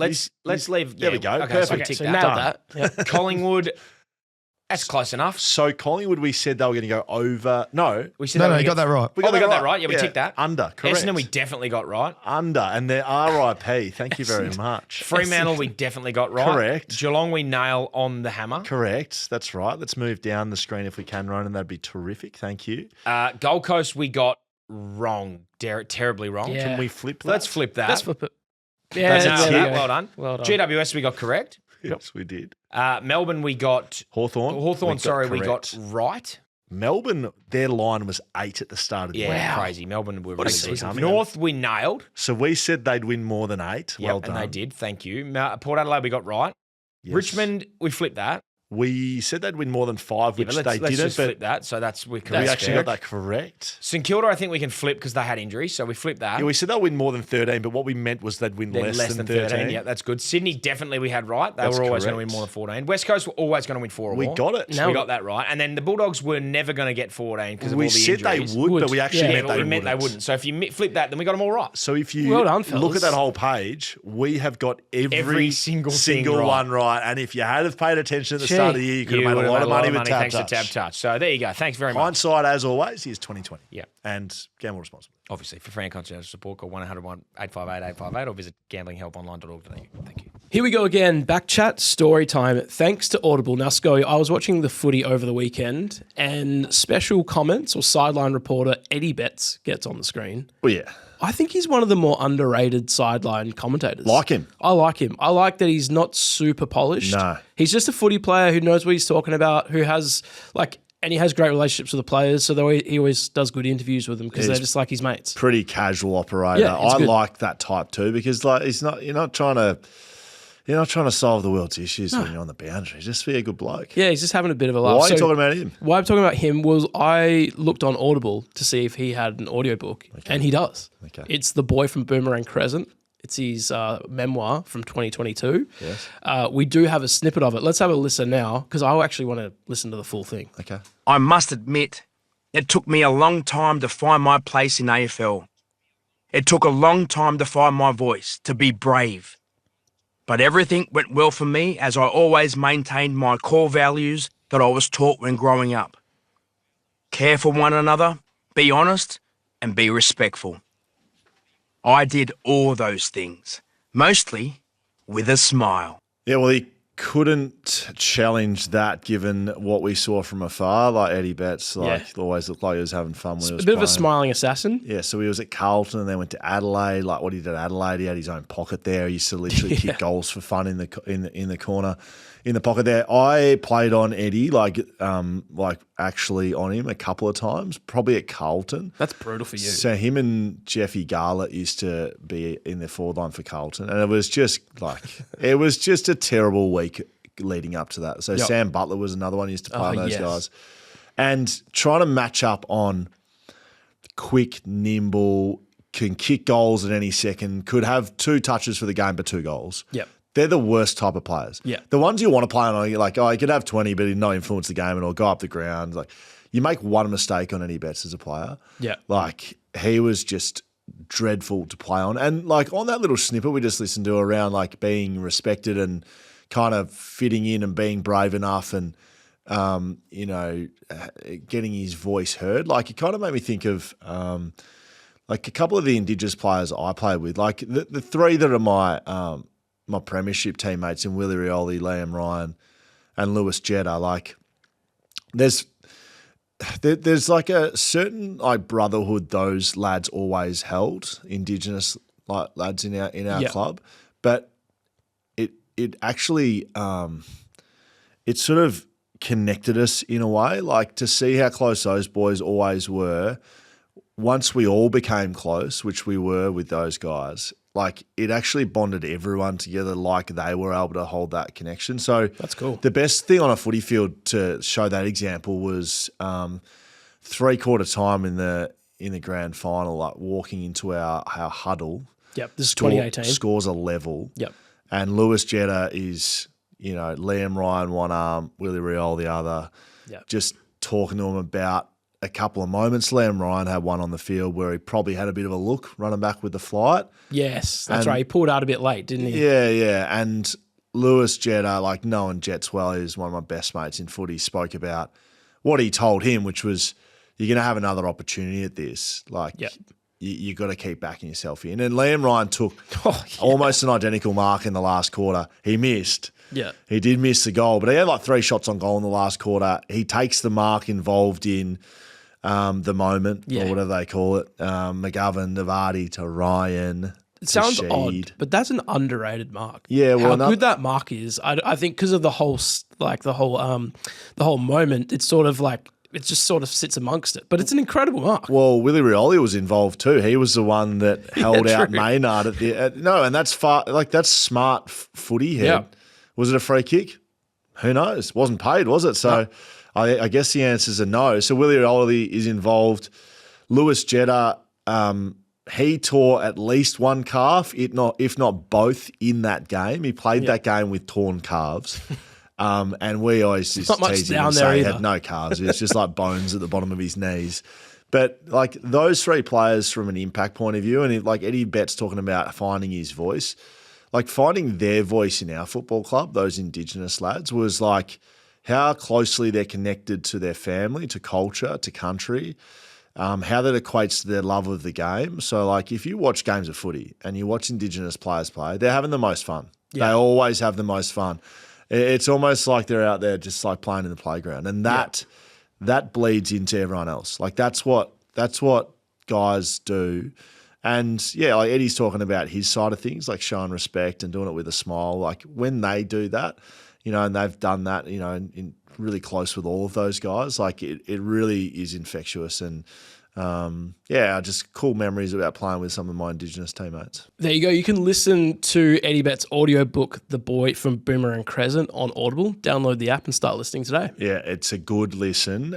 Let's leave. There we go. Okay, Perfect. So we Okay, tick so that. nailed Done. that. Yep. Collingwood, that's close enough. So Collingwood, we said they were going to go over. No, We said No, they no, were you got that right. We got that right. Yeah, we ticked that. Under, correct. Essendon, we definitely got right. Under, and they're RIP. Thank you very much. Fremantle, we definitely got right. Correct. Geelong, we nail on the hammer. Correct. That's right. Let's move down the screen if we can, Ronan. That'd be terrific. Thank you. Gold Coast, we got wrong. Terribly wrong. Yeah. Can we flip that? Let's flip that. Let's flip it. Yeah, That's there that. we go. Well done. Well done. GWS, we got correct. Yes, we did. Melbourne, we got Hawthorn, we got right. Melbourne, their line was 8 at the start of the year. Yeah, crazy. Melbourne were What really a season. decent. North, we nailed. So we said they'd win more than 8. Yep, Well done. and they did. Thank you. Port Adelaide, we got right. Yes. Richmond, we flipped that. We said they'd win more than 5, Yeah, which but they let's didn't. just But flip that. So we we actually got that correct. St Kilda, I think we can flip because they had injuries, so we flipped that. Yeah, we said they'll win more than 13, but what we meant was they'd win Then less than 13. Yeah, that's good. Sydney, definitely we had right. They That's were always going to win correct. more than 14. West Coast were always going to win 4 or We more. got it. So we got that right. And then the Bulldogs were never going to get 14 because of We all the said injuries. they would, Would. but we actually Yeah, meant but they we meant wouldn't. they wouldn't. So if you flip that, then we got them all right. So if you Well done, look fellas. at that whole page, we have got every single thing right. one right. And if you had have paid attention at the Gee, start of the year, you could have made a lot of money with Tab thanks Touch. to Tab Touch. So there you go. Thanks very much. Hindsight, as always, is 2020. Yeah. And gamble responsibly. Obviously, for free and confidential support, call 1-800-858-858 or visit gamblinghelponline.org.au. Thank you. Here we go again. BackChat story time. Thanks to Audible. Now, Scully, I was watching the footy over the weekend, and special comments or sideline reporter Eddie Betts gets on the screen. Well, yeah. I think he's one of the more underrated sideline commentators. Like him. I like him. I like that he's not super polished. No. He's just a footy player who knows what he's talking about, who has and he has great relationships with the players, so he always does good interviews with them because they're just like his mates. Pretty casual operator. Yeah, it's I good. like that type too because you're not trying to solve the world's issues when you're on the boundary. Just be a good bloke. Yeah, he's just having a bit of a laugh. Why are you So- talking about him? Why I'm talking about him was I looked on Audible to see if he had an audiobook, and he does. Okay. It's The Boy from Boomerang Crescent. It's his memoir from 2022. Yes. We do have a snippet of it. Let's have a listen now because I actually want to listen to the full thing. Okay. I must admit, it took me a long time to find my place in AFL. It took a long time to find my voice, to be brave. But everything went well for me as I always maintained my core values that I was taught when growing up. Care for one another, be honest, and be respectful. I did all those things, mostly with a smile. Yeah, well, he couldn't challenge that given what we saw from afar. Like Eddie Betts, always looked like he was having fun when he was A bit of a playing. smiling assassin. Yeah, so he was at Carlton and then went to Adelaide. Like what he did at Adelaide, he had his own pocket there. He used to literally kick goals for fun in the corner, in the pocket there. I played on Eddie, like actually on him a couple of times, probably at Carlton. That's brutal for you. So him and Jeffy Garlett used to be in the forward line for Carlton, and it was just a terrible week leading up to that. So Sam Butler was another one who used to play on those guys, and trying to match up on quick, nimble, can kick goals at any second, could have 2 touches for the game but 2 goals. Yep. They're the worst type of players. Yeah. The ones you want to play on, you're like, he could have 20, but he'd not influence the game and it'll go up the ground. Like, you make one mistake on Eddie Betts as a player. Yeah. Like, he was just dreadful to play on. And, like, on that little snippet we just listened to around, like, being respected and kind of fitting in and being brave enough and, getting his voice heard, like, it kind of made me think of like a couple of the Indigenous players I played with, like the three that are my premiership teammates in Willie Rioli, Liam Ryan, and Lewis Jetta, like there's like a certain like brotherhood those lads always held, Indigenous like lads in our club, but it actually it sort of connected us in a way, like to see how close those boys always were. Once we all became close, which we were with those guys, like it actually bonded everyone together like they were able to hold that connection. So that's cool. The best thing on a footy field to show that example was 3/4 time in the grand final, like walking into our huddle. Yep, this is 2018. Scores a level. Yep. And Lewis Jetta is, Liam Ryan one arm, Willie Riol the other. Yep. Just talking to him about a couple of moments. Liam Ryan had one on the field where he probably had a bit of a look running back with the flight. Yes, that's right. He pulled out a bit late, didn't he? Yeah. And Lewis Jetta, like knowing Jets well, he's one of my best mates in footy, spoke about what he told him, which was, you're going to have another opportunity at this. Like, you got to keep backing yourself in. And Liam Ryan took almost an identical mark in the last quarter. He missed. Yeah. He did miss the goal, but he had like 3 shots on goal in the last quarter. He takes the mark involved in the moment, or whatever they call it. McGovern, Navati to Ryan. It sounds Sheed. odd, but that's an underrated mark. Yeah, well, how good that mark is. I think because of the whole moment, it's sort of like it just sort of sits amongst it. But it's an incredible mark. Well, Willie Rioli was involved too. He was the one that held out Maynard at the and that's that's smart footy head. Yeah. Was it a free kick? Who knows? Wasn't paid, was it? So I guess the answer is a no. So Willie Rioli is involved. Lewis Jetta, he tore at least one calf, if not both, in that game. He played that game with torn calves. And we always just tease him and say he had no calves. It's just like bones at the bottom of his knees. But like those 3 players from an impact point of view, and like Eddie Betts talking about finding his voice, like finding their voice in our football club, those Indigenous lads, was like how closely they're connected to their family, to culture, to country, how that equates to their love of the game. So like if you watch games of footy and you watch Indigenous players play, they're having the most fun. Yeah. They always have the most fun. It's almost like they're out there just like playing in the playground, and that bleeds into everyone else. Like that's what guys do, and like Eddie's talking about his side of things, like showing respect and doing it with a smile. Like when they do that, and they've done that, in really close with all of those guys. Like it really is infectious, and just cool memories about playing with some of my Indigenous teammates. There you go. You can listen to Eddie Betts' audiobook, The Boy from Boomerang Crescent, on Audible. Download the app and start listening today. Yeah, it's a good listen.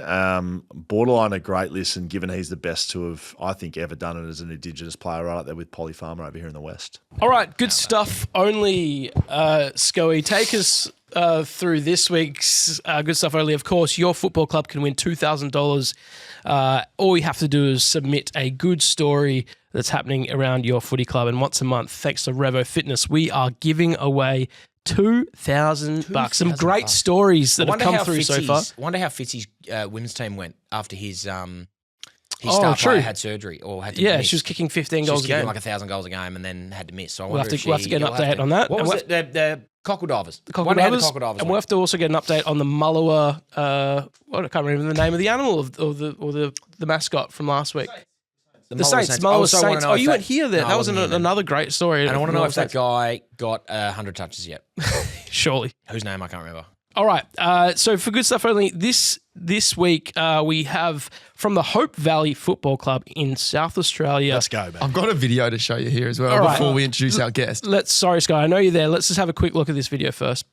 Borderline a great listen, given he's the best to have, I think, ever done it as an Indigenous player, right up there with Polly Farmer over here in the West. All right, good stuff. Only, Scoey, take us through this week's good stuff only. Of course, your football club can win $2,000. All you have to do is submit a good story that's happening around your footy club. And once a month, thanks to Revo Fitness, we are giving away $2,000. Some great stories that have come through so far. I wonder how Fitzy's women's team went after his star player had surgery or had to miss. She was kicking 15 goals a game. Like 1,000 goals a game and then had to miss. So I we'll wonder have to get an update on that. What was it? The Cockle Divers. The Cockle Divers. And we'll have to also get an update on the Mullawa, I can't remember the name of the animal or the mascot from last week. The Saints. Mullawa Saints. Oh, you weren't here then. That was another great story. And I want to know if that guy got 100 touches yet. Surely. Whose name I can't remember. All right. So for good stuff only, this week we have from the Hope Valley Football Club in South Australia. Let's go, man. I've got a video to show you here as well before we introduce our guest. Sorry, Sky, I know you're there. Let's just have a quick look at this video first.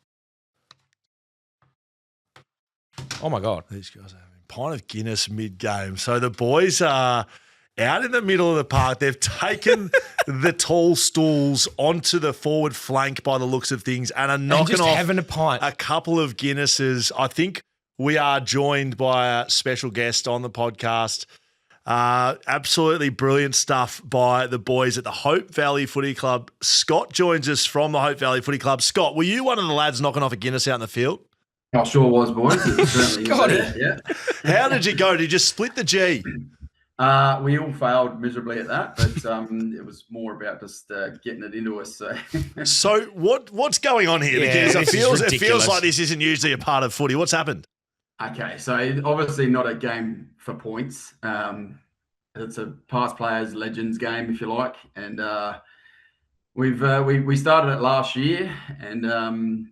Oh, my God. These guys are having a pint of Guinness mid-game. So the boys are out in the middle of the park. They've taken the tall stools onto the forward flank by the looks of things and are knocking off having a pint. A couple of Guinnesses. I think we are joined by a special guest on the podcast. Absolutely brilliant stuff by the boys at the Hope Valley Footy Club. Scott joins us from the Hope Valley Footy Club. Scott, were you one of the lads knocking off a Guinness out in the field? I sure was, boys. It certainly is. Yeah. How did you go? Did you just split the G? We all failed miserably at that, but it was more about just getting it into us. So what's going on here? Yeah, Because this is it feels like this isn't usually a part of footy. What's happened? Okay, so obviously not a game for points. It's a past players legends game, if you like, and we started it last year, and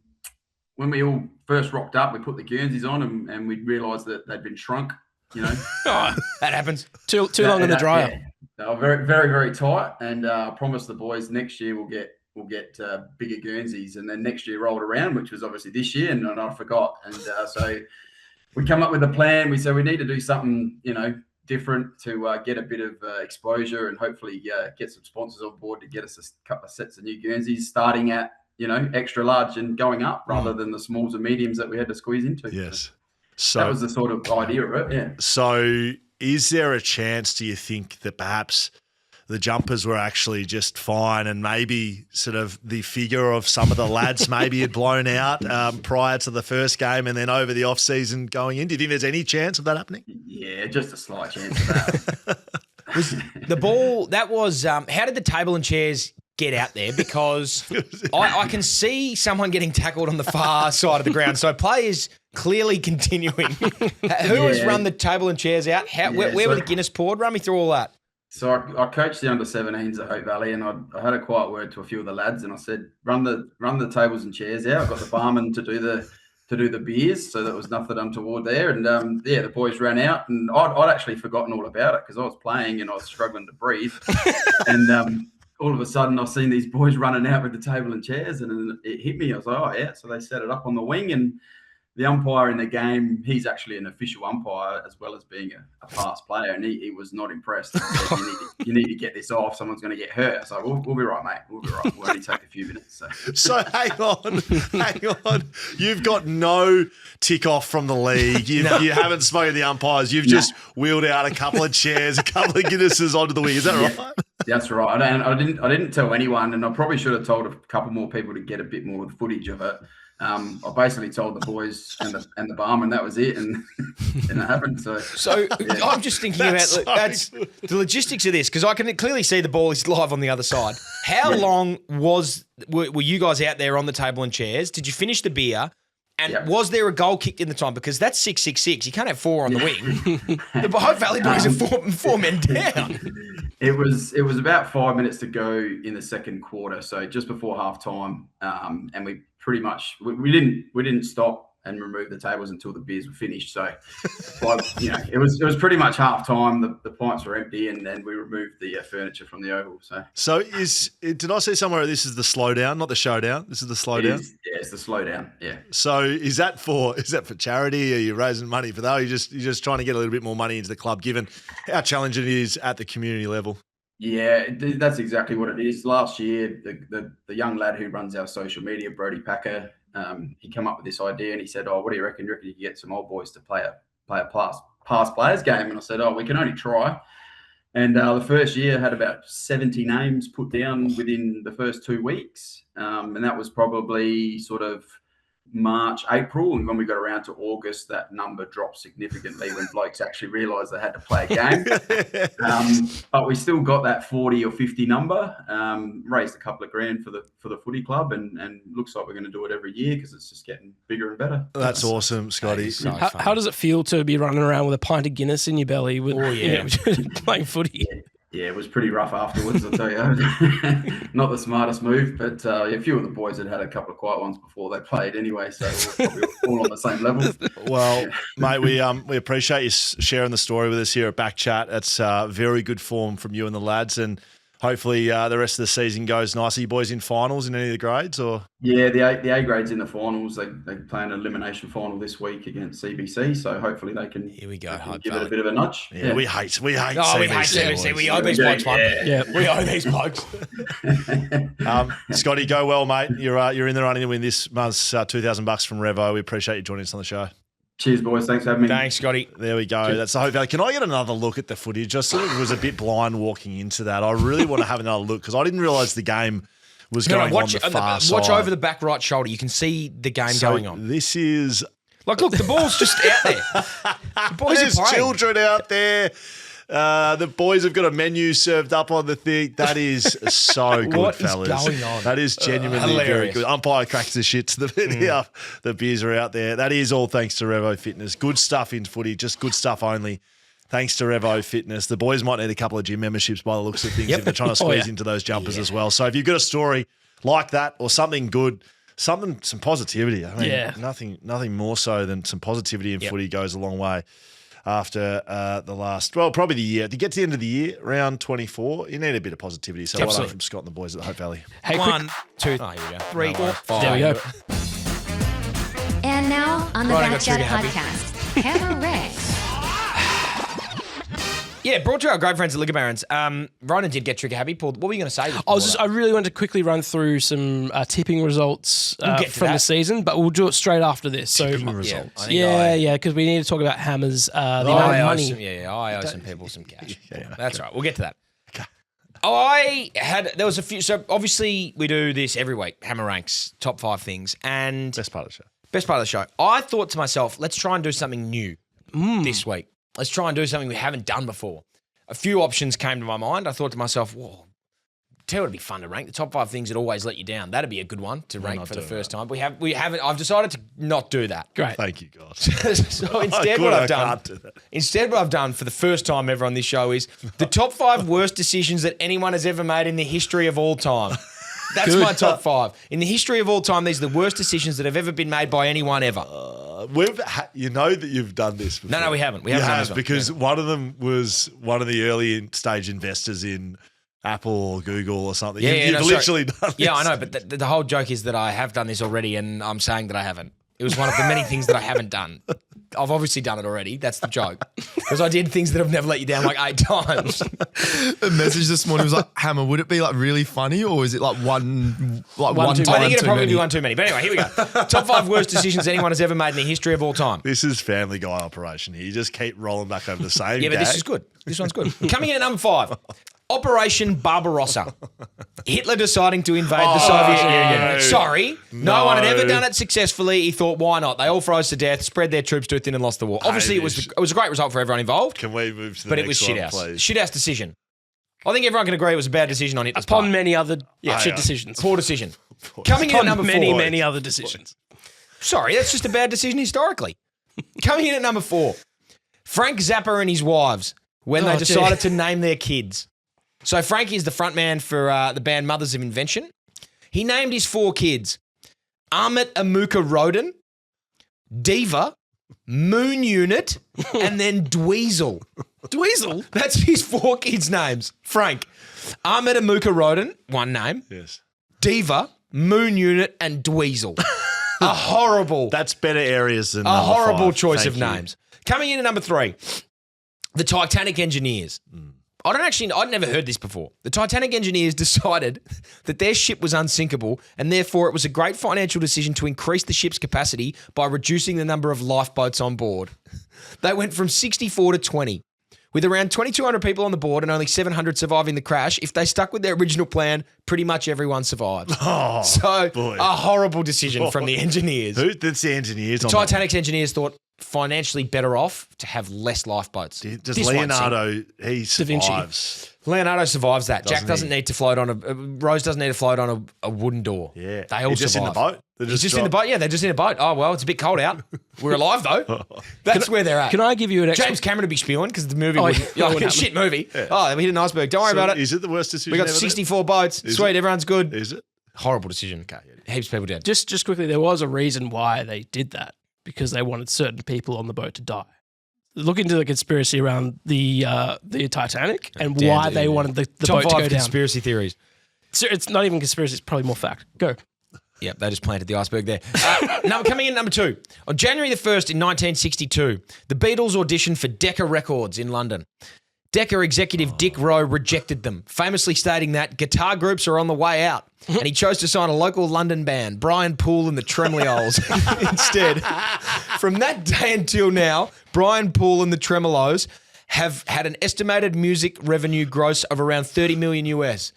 when we all first rocked up, we put the Guernseys on, and we realised that they'd been shrunk. You know, that happens. Too long in the dryer. Yeah. They were very, very, very tight, and I promised the boys next year we'll get bigger Guernseys, and then next year rolled around, which was obviously this year, and I forgot, and so we come up with a plan. We said we need to do something, different to get a bit of exposure and hopefully get some sponsors on board to get us a couple of sets of new Guernseys, starting at extra large and going up rather than the smalls and mediums that we had to squeeze into. Yes. So that was the sort of idea of it, yeah. So is there a chance, do you think, that perhaps the jumpers were actually just fine and maybe sort of the figure of some of the lads maybe had blown out prior to the first game and then over the off-season going in? Do you think there's any chance of that happening? Yeah, just a slight chance of that. The ball, that was how did the table and chairs get out there? Because I can see someone getting tackled on the far side of the ground. So players clearly continuing. Who has run the table and chairs out? Where were the Guinness poured? Run me through all that. So I coached the under-17s at Hope Valley, and I had a quiet word to a few of the lads, and I said, run the tables and chairs out. I've got the barman to do the beers, so that was nothing untoward there. And the boys ran out, and I'd actually forgotten all about it because I was playing and I was struggling to breathe. And all of a sudden, I've seen these boys running out with the table and chairs, and then it hit me. I was like, oh yeah. So they set it up on the wing, and the umpire in the game, he's actually an official umpire as well as being a past player, and he was not impressed. He said, you need to get this off. Someone's going to get hurt. So we'll be right, mate. We'll be right. We'll only take a few minutes. So hang on. You've got no tick off from the league. You haven't spoken to the umpires. You've just wheeled out a couple of chairs, a couple of Guinnesses onto the wing. Is that right? That's right. I didn't tell anyone, and I probably should have told a couple more people to get a bit more footage of it. I basically told the boys and the barman that was it, and it happened. So I'm just thinking that's the logistics of this, because I can clearly see the ball is live on the other side. How long were you guys out there on the table and chairs? Did you finish the beer? And was there a goal kicked in the time? Because that's 6-6-6. You can't have 4 on the wing. The Hope Valley boys are four men down. It was about 5 minutes to go in the second quarter, so just before half time, and we pretty much we didn't stop and remove the tables until the beers were finished. So, it was pretty much half time. The pints were empty, and then we removed the furniture from the oval. So did I see somewhere this is the slowdown, not the showdown? This is the slowdown. It's the slowdown. Yeah. So is that for charity? Are you raising money for that? Or are you just trying to get a little bit more money into the club, given how challenging it is at the community level? Yeah, that's exactly what it is. Last year, the young lad who runs our social media, Brody Packer, he came up with this idea, and he said, "Oh, what do you reckon? You reckon you could get some old boys to play a past players game?" And I said, "Oh, we can only try." And the first year had about 70 names put down within the first 2 weeks, and that was probably sort of March, April, and when we got around to August, that number dropped significantly when blokes actually realised they had to play a game. But we still got that 40 or 50 number. Raised a couple of grand for the footy club, and looks like we're going to do it every year because it's just getting bigger and better. That's awesome, Scotty. So how does it feel to be running around with a pint of Guinness in your belly with playing footy? Yeah, it was pretty rough afterwards, I'll tell you. Not the smartest move, but a few of the boys had a couple of quiet ones before they played anyway, so we're probably all on the same level. Well, mate, we appreciate you sharing the story with us here at BackChat. It's very good form from you and the lads, and hopefully the rest of the season goes nice. Are you boys in finals in any of the grades? Or yeah, the A grade's in the finals. They play an elimination final this week against CBC, so hopefully they can, here we go, give it a bit of a nudge. Yeah. We hate CBC. We hate CBC. We owe these blokes one. Yeah, we owe these blokes. Scotty, go well, mate. You're in the running to win this month's $2,000 from Revo. We appreciate you joining us on the show. Cheers, boys. Thanks for having me. Thanks, Scotty. There we go. That's the Hope Valley. Can I get another look at the footage? I sort of was a bit blind walking into that. I really want to have another look because I didn't realise the game was going on the far side. Watch over the back right shoulder. You can see the game going on. This is... Look, the ball's just out there. The boys There's are playing. children out there. The boys have got a menu served up on the thing. That is so good, What is fellas. going on? That is genuinely very hilarious. good. Umpire cracks the shit to the beers are out there. That is all thanks to Revo Fitness. Good stuff in footy, just good stuff only. Thanks to Revo Fitness. The boys might need a couple of gym memberships by the looks of things if they're trying to squeeze into those jumpers as well. So if you've got a story like that or something good, some positivity. I mean, nothing more so than some positivity in footy goes a long way. After the last, probably the year. To get to the end of the year, round 24, you need a bit of positivity. So well done from Scott and the boys at the Hope Valley. Hey, 1, 2, 3, 4, 5. There we go. And now on the Right, I got BackChat trigger happy. Podcast, Hammer Rex. Yeah, brought to our great friends at Liquor Barons. Ronan did get trigger happy. Paul, what were you going to say? I really wanted to quickly run through some tipping results We'll get to from that. the season, but we'll do it straight after this. So results. because we need to talk about Hammers. The amount of money. I owe some people some cash. That's right. We'll get to that. There was a few. So obviously we do this every week. Hammer ranks top 5 things, and Best part of the show. best part of the show. I thought to myself, let's try and do something new this week. Let's try and do something we haven't done before. A few options came to my mind. I thought to myself, whoa, tell you it'd be fun to rank the top 5 things that always let you down. That'd be a good one to rank for the first time. We haven't. I've decided to not do that. Great. Thank you, God. So instead, what I've done for the first time ever on this show is the top 5 worst decisions that anyone has ever made in the history of all time. That's my top 5. In the history of all time, these are the worst decisions that have ever been made by anyone ever. You know that you've done this before. No, we haven't. We haven't done this one. because one of them was one of the early stage investors in Apple or Google or something. You've literally done this. Yeah, I know, but the whole joke is that I have done this already and I'm saying that I haven't. It was one of the many things that I haven't done. I've obviously done it already. That's the joke. Because I did things that have never let you down like 8 times. A message this morning was like, Hammer, would it be like really funny or is it like one too time I think it'd too probably many? be one too many. But anyway, here we go. Top 5 worst decisions anyone has ever made in the history of all time. This is Family Guy operation here. You just keep rolling back over the same Yeah, but this gag. is good. This one's good. Coming in at number 5, Operation Barbarossa. Hitler deciding to invade the Soviet Union. Sorry, no one had ever done it successfully. He thought, why not? They all froze to death, spread their troops too thin and lost the war. Obviously, it was a great result for everyone involved, Can we move to the but next it was one, shithouse. please? Shithouse decision. I think everyone can agree it was a bad decision on Hitler's Upon part. many other shit decisions. Poor decision. Coming in at Upon number 4. many other decisions. Sorry, that's just a bad decision historically. Coming in at number 4, Frank Zappa and his wives when they decided to name their kids. So Frank is the frontman for the band Mothers of Invention. He named his 4 kids Amit Amuka Roden, Diva, Moon Unit, and then Dweezil. Dweezil? That's his 4 kids' names. Frank. Amit Amuka Roden, one name. Yes. Diva, Moon Unit, and Dweezil. A horrible. That's better areas than A number horrible 5. choice Thank of you. names. Coming in at number 3, the Titanic engineers. I'd never heard this before. The Titanic engineers decided that their ship was unsinkable and therefore it was a great financial decision to increase the ship's capacity by reducing the number of lifeboats on board. They went from 64 to 20. With around 2,200 people on the board and only 700 surviving the crash, if they stuck with their original plan, pretty much everyone surved. Oh, So boy. a horrible decision from the engineers. That's the engineers on that Titanic's engineers thought financially better off to have less lifeboats. one. Does This won't sink. Leonardo, he Vinci. survives. Leonardo survives that. Jack Doesn't doesn't he? need to float on Rose doesn't need to float on a wooden door. Yeah. They all He's just in the survive. boat? They're He's just in the boat. Yeah, they're just in a boat. Oh, well, it's a bit cold out. We're alive, though. That's where they're at. Can I give you an extra? James Cameron would be spewing because the movie Oh, would yeah. like, Wouldn't happen. shit movie. Oh, we hit an iceberg. Don't worry about it. Is it the worst decision We got ever then? 64 boats. Is Sweet, it? everyone's good. Is it? Horrible decision. Okay. Heaps of people dead. Just quickly, there was a reason why they did that because they wanted certain people on the boat to die. Look into the conspiracy around the Titanic and why they wanted the Top boat to 5 go down. conspiracy theories. So it's not even conspiracy; it's probably more fact. Go. Yep, they just planted the iceberg there. Now, coming in at number 2. On January the 1st in 1962, the Beatles auditioned for Decca Records in London. Decca executive Dick Rowe rejected them, famously stating that guitar groups are on the way out, and he chose to sign a local London band, Brian Poole and the Tremolos, instead. From that day until now, Brian Poole and the Tremolos have had an estimated music revenue gross of around 30 million US.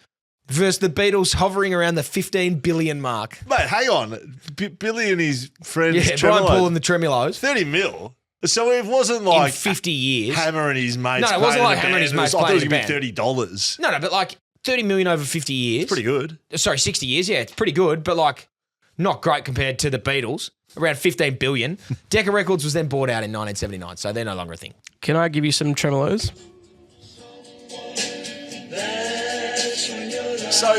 Versus the Beatles hovering around the 15 billion mark. Mate, hang on. Billy and his friends. Yeah, Brian Poole and the Tremolos. 30 mil. So it wasn't in like 50 years. Hammer and his mates. No, it wasn't playing like the Hammer and his band. mates I thought it was playing going the to be $30. No, but like 30 million over 50 years. Pretty good. Sorry, 60 years. Yeah, it's pretty good, but like not great compared to the Beatles. Around 15 billion. Decca Records was then bought out in 1979, so they're no longer a thing. Can I give you some tremolos? So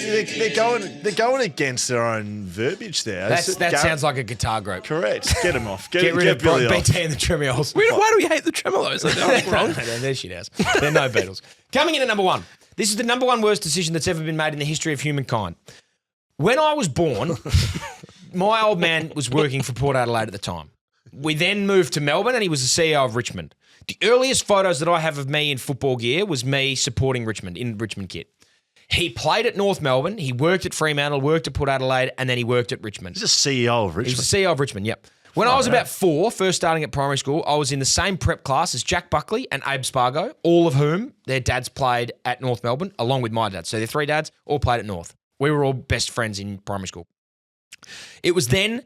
they're going against their own verbiage there. That sounds like a guitar group. Correct. Get them off. Get rid of Billy off. BT and the Tremolos. Why do we hate the tremolos? Like, they're wrong. They're shit house. They're no Beatles. Coming in at number one. This is the number one worst decision that's ever been made in the history of humankind. When I was born, my old man was working for Port Adelaide at the time. We then moved to Melbourne and he was the CEO of Richmond. The earliest photos that I have of me in football gear was me supporting Richmond in Richmond kit. He played at North Melbourne, he worked at Fremantle, worked at Port Adelaide, and then he worked at Richmond. He's the CEO of Richmond. He was the CEO of Richmond, yep. When I was about 4, first starting at primary school, I was in the same prep class as Jack Buckley and Abe Spargo, all of whom their dads played at North Melbourne, along with my dad. So their 3 dads all played at North. We were all best friends in primary school. It was then,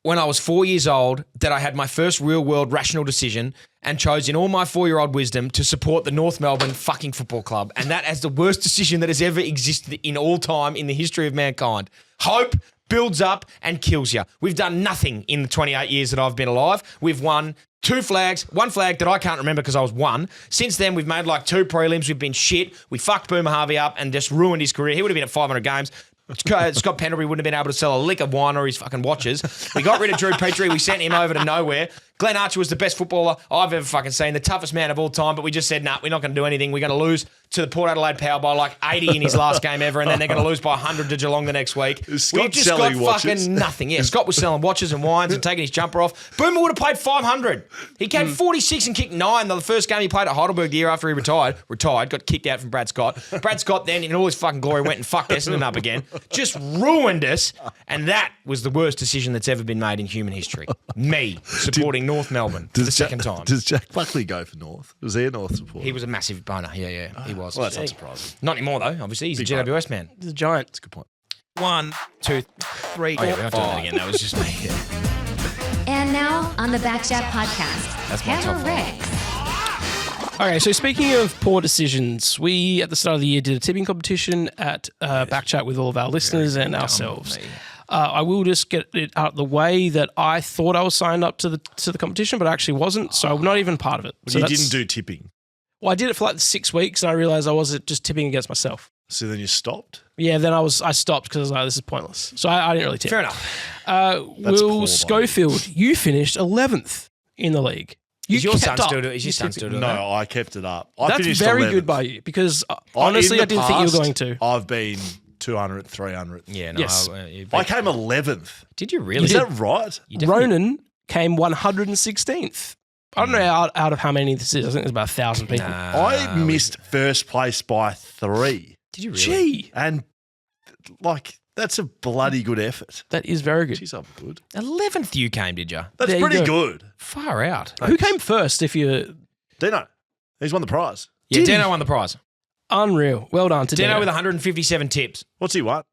when I was 4 years old, that I had my first real-world rational decision and chose in all my 4-year-old wisdom to support the North Melbourne fucking football club. And that is the worst decision that has ever existed in all time in the history of mankind. Hope builds up and kills you. We've done nothing in the 28 years that I've been alive. We've won 2 flags, 1 flag that I can't remember because I was 1. Since then, we've made like 2 prelims. We've been shit. We fucked Boomer Harvey up and just ruined his career. He would have been at 500 games. Scott Pendlebury wouldn't have been able to sell a lick of wine or his fucking watches. We got rid of Drew Petrie. We sent him over to nowhere. Glenn Archer was the best footballer I've ever fucking seen, the toughest man of all time, but we just said, nah, we're not going to do anything. We're going to lose to the Port Adelaide Power by like 80 in his last game ever, and then they're going to lose by 100 to Geelong the next week. We've just got fucking nothing. Yeah, Scott was selling watches and wines and taking his jumper off. Boomer would have played 500. He came 46 and kicked 9 the first game he played at Heidelberg the year after he retired, got kicked out from Brad Scott. Brad Scott then, in all his fucking glory, went and fucked Essendon up again. Just ruined us, and that was the worst decision that's ever been made in human history. Me supporting North Melbourne for the second time. Does Jack Buckley go for North? Was he a North supporter? He was a massive boner. Yeah, he was. Well, that's not surprising. Not anymore, though, obviously. He's a GWS man. He's a giant. That's a good point. 1, 2, 3. Oh, yeah, we have to do that again. That was just me. Yeah. And now on the BackChat Podcast, That's my top Hammer 5. Rex. Okay, so speaking of poor decisions, we at the start of the year did a tipping competition at BackChat with all of our listeners and ourselves. I will just get it out of the way that I thought I was signed up to the competition, but I actually wasn't, so I'm not even part of it. So you didn't do tipping? Well, I did it for like 6 weeks, and I realised I wasn't just tipping against myself. So then you stopped? Yeah, then I stopped because I was like, this is pointless. So I didn't really tip. Fair enough. Will Schofield, you finished 11th in the league. Is your son still doing that? No, I kept it up. I That's finished very 11th. good by you because honestly, I didn't think you were going to. I've been 200th, 300th. Yeah, no. Yes. I came 11th. Did you really? Is that right? Ronan came 116th. I don't know out of how many this is. I think there's about 1,000 people. I missed first place by 3. Did you really? Gee, And that's a bloody good effort. that is very good. Jeez, I'm good. 11th you came, did you? That's There you pretty go. good. Far out. Who came first? If you Dino, he's won the prize. Yeah, Did he? Dano won the prize. unreal, well done to Dano Dino with 157 tips. What's he won?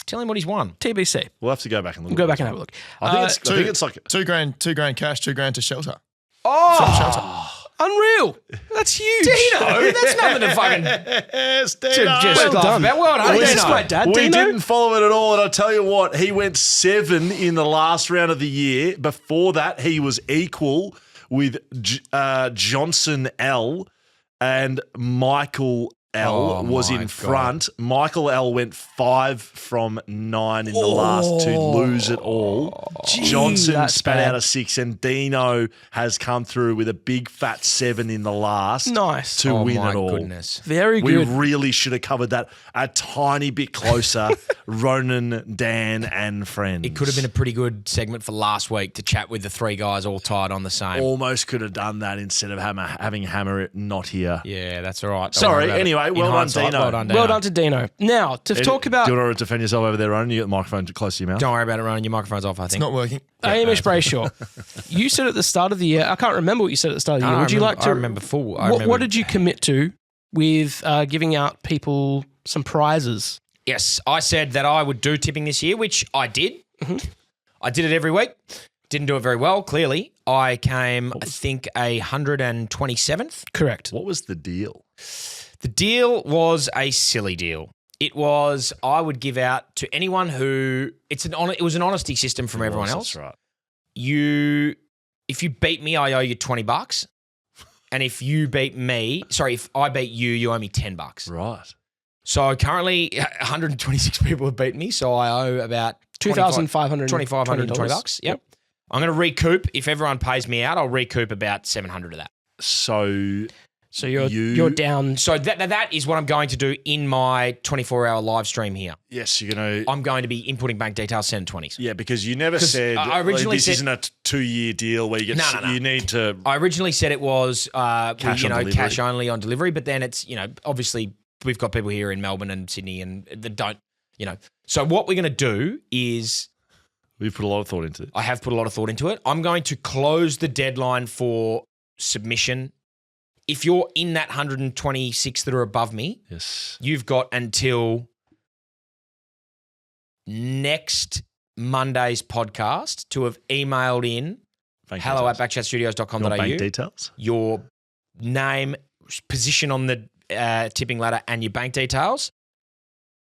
Tell him what he's won. TBC. We'll have to go back and look. We'll go back and have a look. I think it's like $2 grand cash, $2 grand to shelter. Oh, Unreal. That's huge. Dino, that's nothing to fucking yes, to Dino. just Well laugh done. about. Well done, Is this Dino. my dad, We Dino? didn't follow it at all, and I'll tell you what, he went 7 in the last round of the year. Before that, he was equal with Johnson L, and Michael L was my in God. front. Michael L went 5 from 9 in the last to lose it all. Johnson that's spat bad. out a 6, and Dino has come through with a big fat 7 in the last Nice. to win my it all. goodness. Very We good. really should have covered that a tiny bit closer. Ronan, Dan, and friends. It could have been a pretty good segment for last week to chat with the 3 guys all tied on the same. Almost could have done that instead of having Hammer not here. Yeah, that's all right. Don't Sorry, worry about it. anyway, In well done, hindsight, Dino. Well done, Dino. Well done to Dino. Now, to talk about Do you want to defend yourself over there, Ronan? You got the microphone close to your mouth. Don't worry about it, Ronan. Your microphone's off, I think. Not working. Amish Brayshaw, you said at the start of the year, I can't remember what you said at the start of the year. Would you like to? I remember full. What did you commit to with giving out people some prizes? Yes, I said that I would do tipping this year, which I did. I did it every week. Didn't do it very well, clearly. I came, I think, 127th. Correct. What was the deal? The deal was a silly deal. It was, I would give out to anyone who, it was an honesty system from everyone else. That's right. If you beat me, I owe you $20. And if I beat you, you owe me $10. Right. So currently 126 people have beaten me, so I owe about $2,520. Yep. I'm going to recoup. If everyone pays me out, I'll recoup about 700 of that. So you're down. So that is what I'm going to do in my 24-hour live stream here. Yes, you're going to. I'm going to be inputting bank details, send 20s. Yeah, because you never said I originally this isn't a 2-year deal where you get. No. You need to. I originally said it was cash only on delivery, but then it's obviously we've got people here in Melbourne and Sydney and that don't So what we're going to do is. We've put a lot of thought into it. I have put a lot of thought into it. I'm going to close the deadline for submission. If you're in that 126 that are above me, yes, you've got until next Monday's podcast to have emailed in hello@backchatstudios.com.au. Bank details. Your name, position on the tipping ladder and your bank details.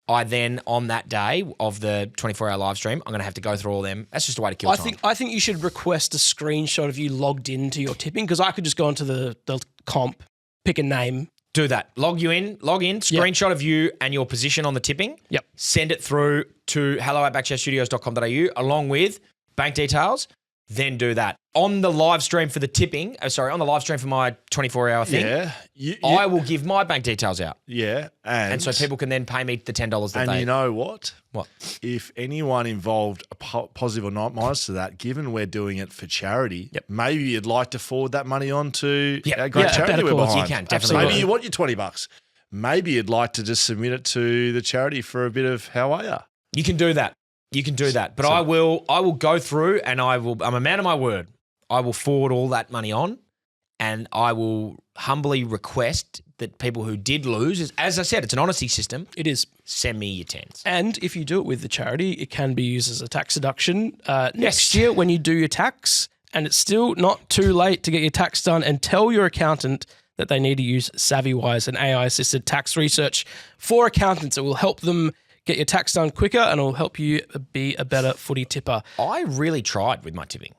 I then, on that day of the 24-hour live stream, I'm going to have to go through all them. That's just a way to kill time. I think you should request a screenshot of you logged into your tipping because I could just go onto the comp, pick a name. Do that. Log in, screenshot of you and your position on the tipping. Yep. Send it through to hello@backchatstudios.com.au along with bank details. Then do that. On the live stream for the tipping, on the live stream for my 24-hour thing, I will give my bank details out. Yeah. And so people can then pay me the $10 that And you know what? What? If anyone involved a positive or not minus to that, given we're doing it for charity, maybe you'd like to forward that money on to our great charity we're behind. You can, definitely. Maybe you want your $20. Maybe you'd like to just submit it to the charity for a bit of how are you? You can do that. But I will go through and I'm a man of my word. I will forward all that money on and I will humbly request that people who did lose, as I said, it's an honesty system. It is. Send me your $10s. And if you do it with the charity, it can be used as a tax deduction next year when you do your tax. And it's still not too late to get your tax done, and tell your accountant that they need to use SavvyWise, an AI-assisted tax research for accountants. It will help them get your tax done quicker and it will help you be a better footy tipper. I really tried with my tipping.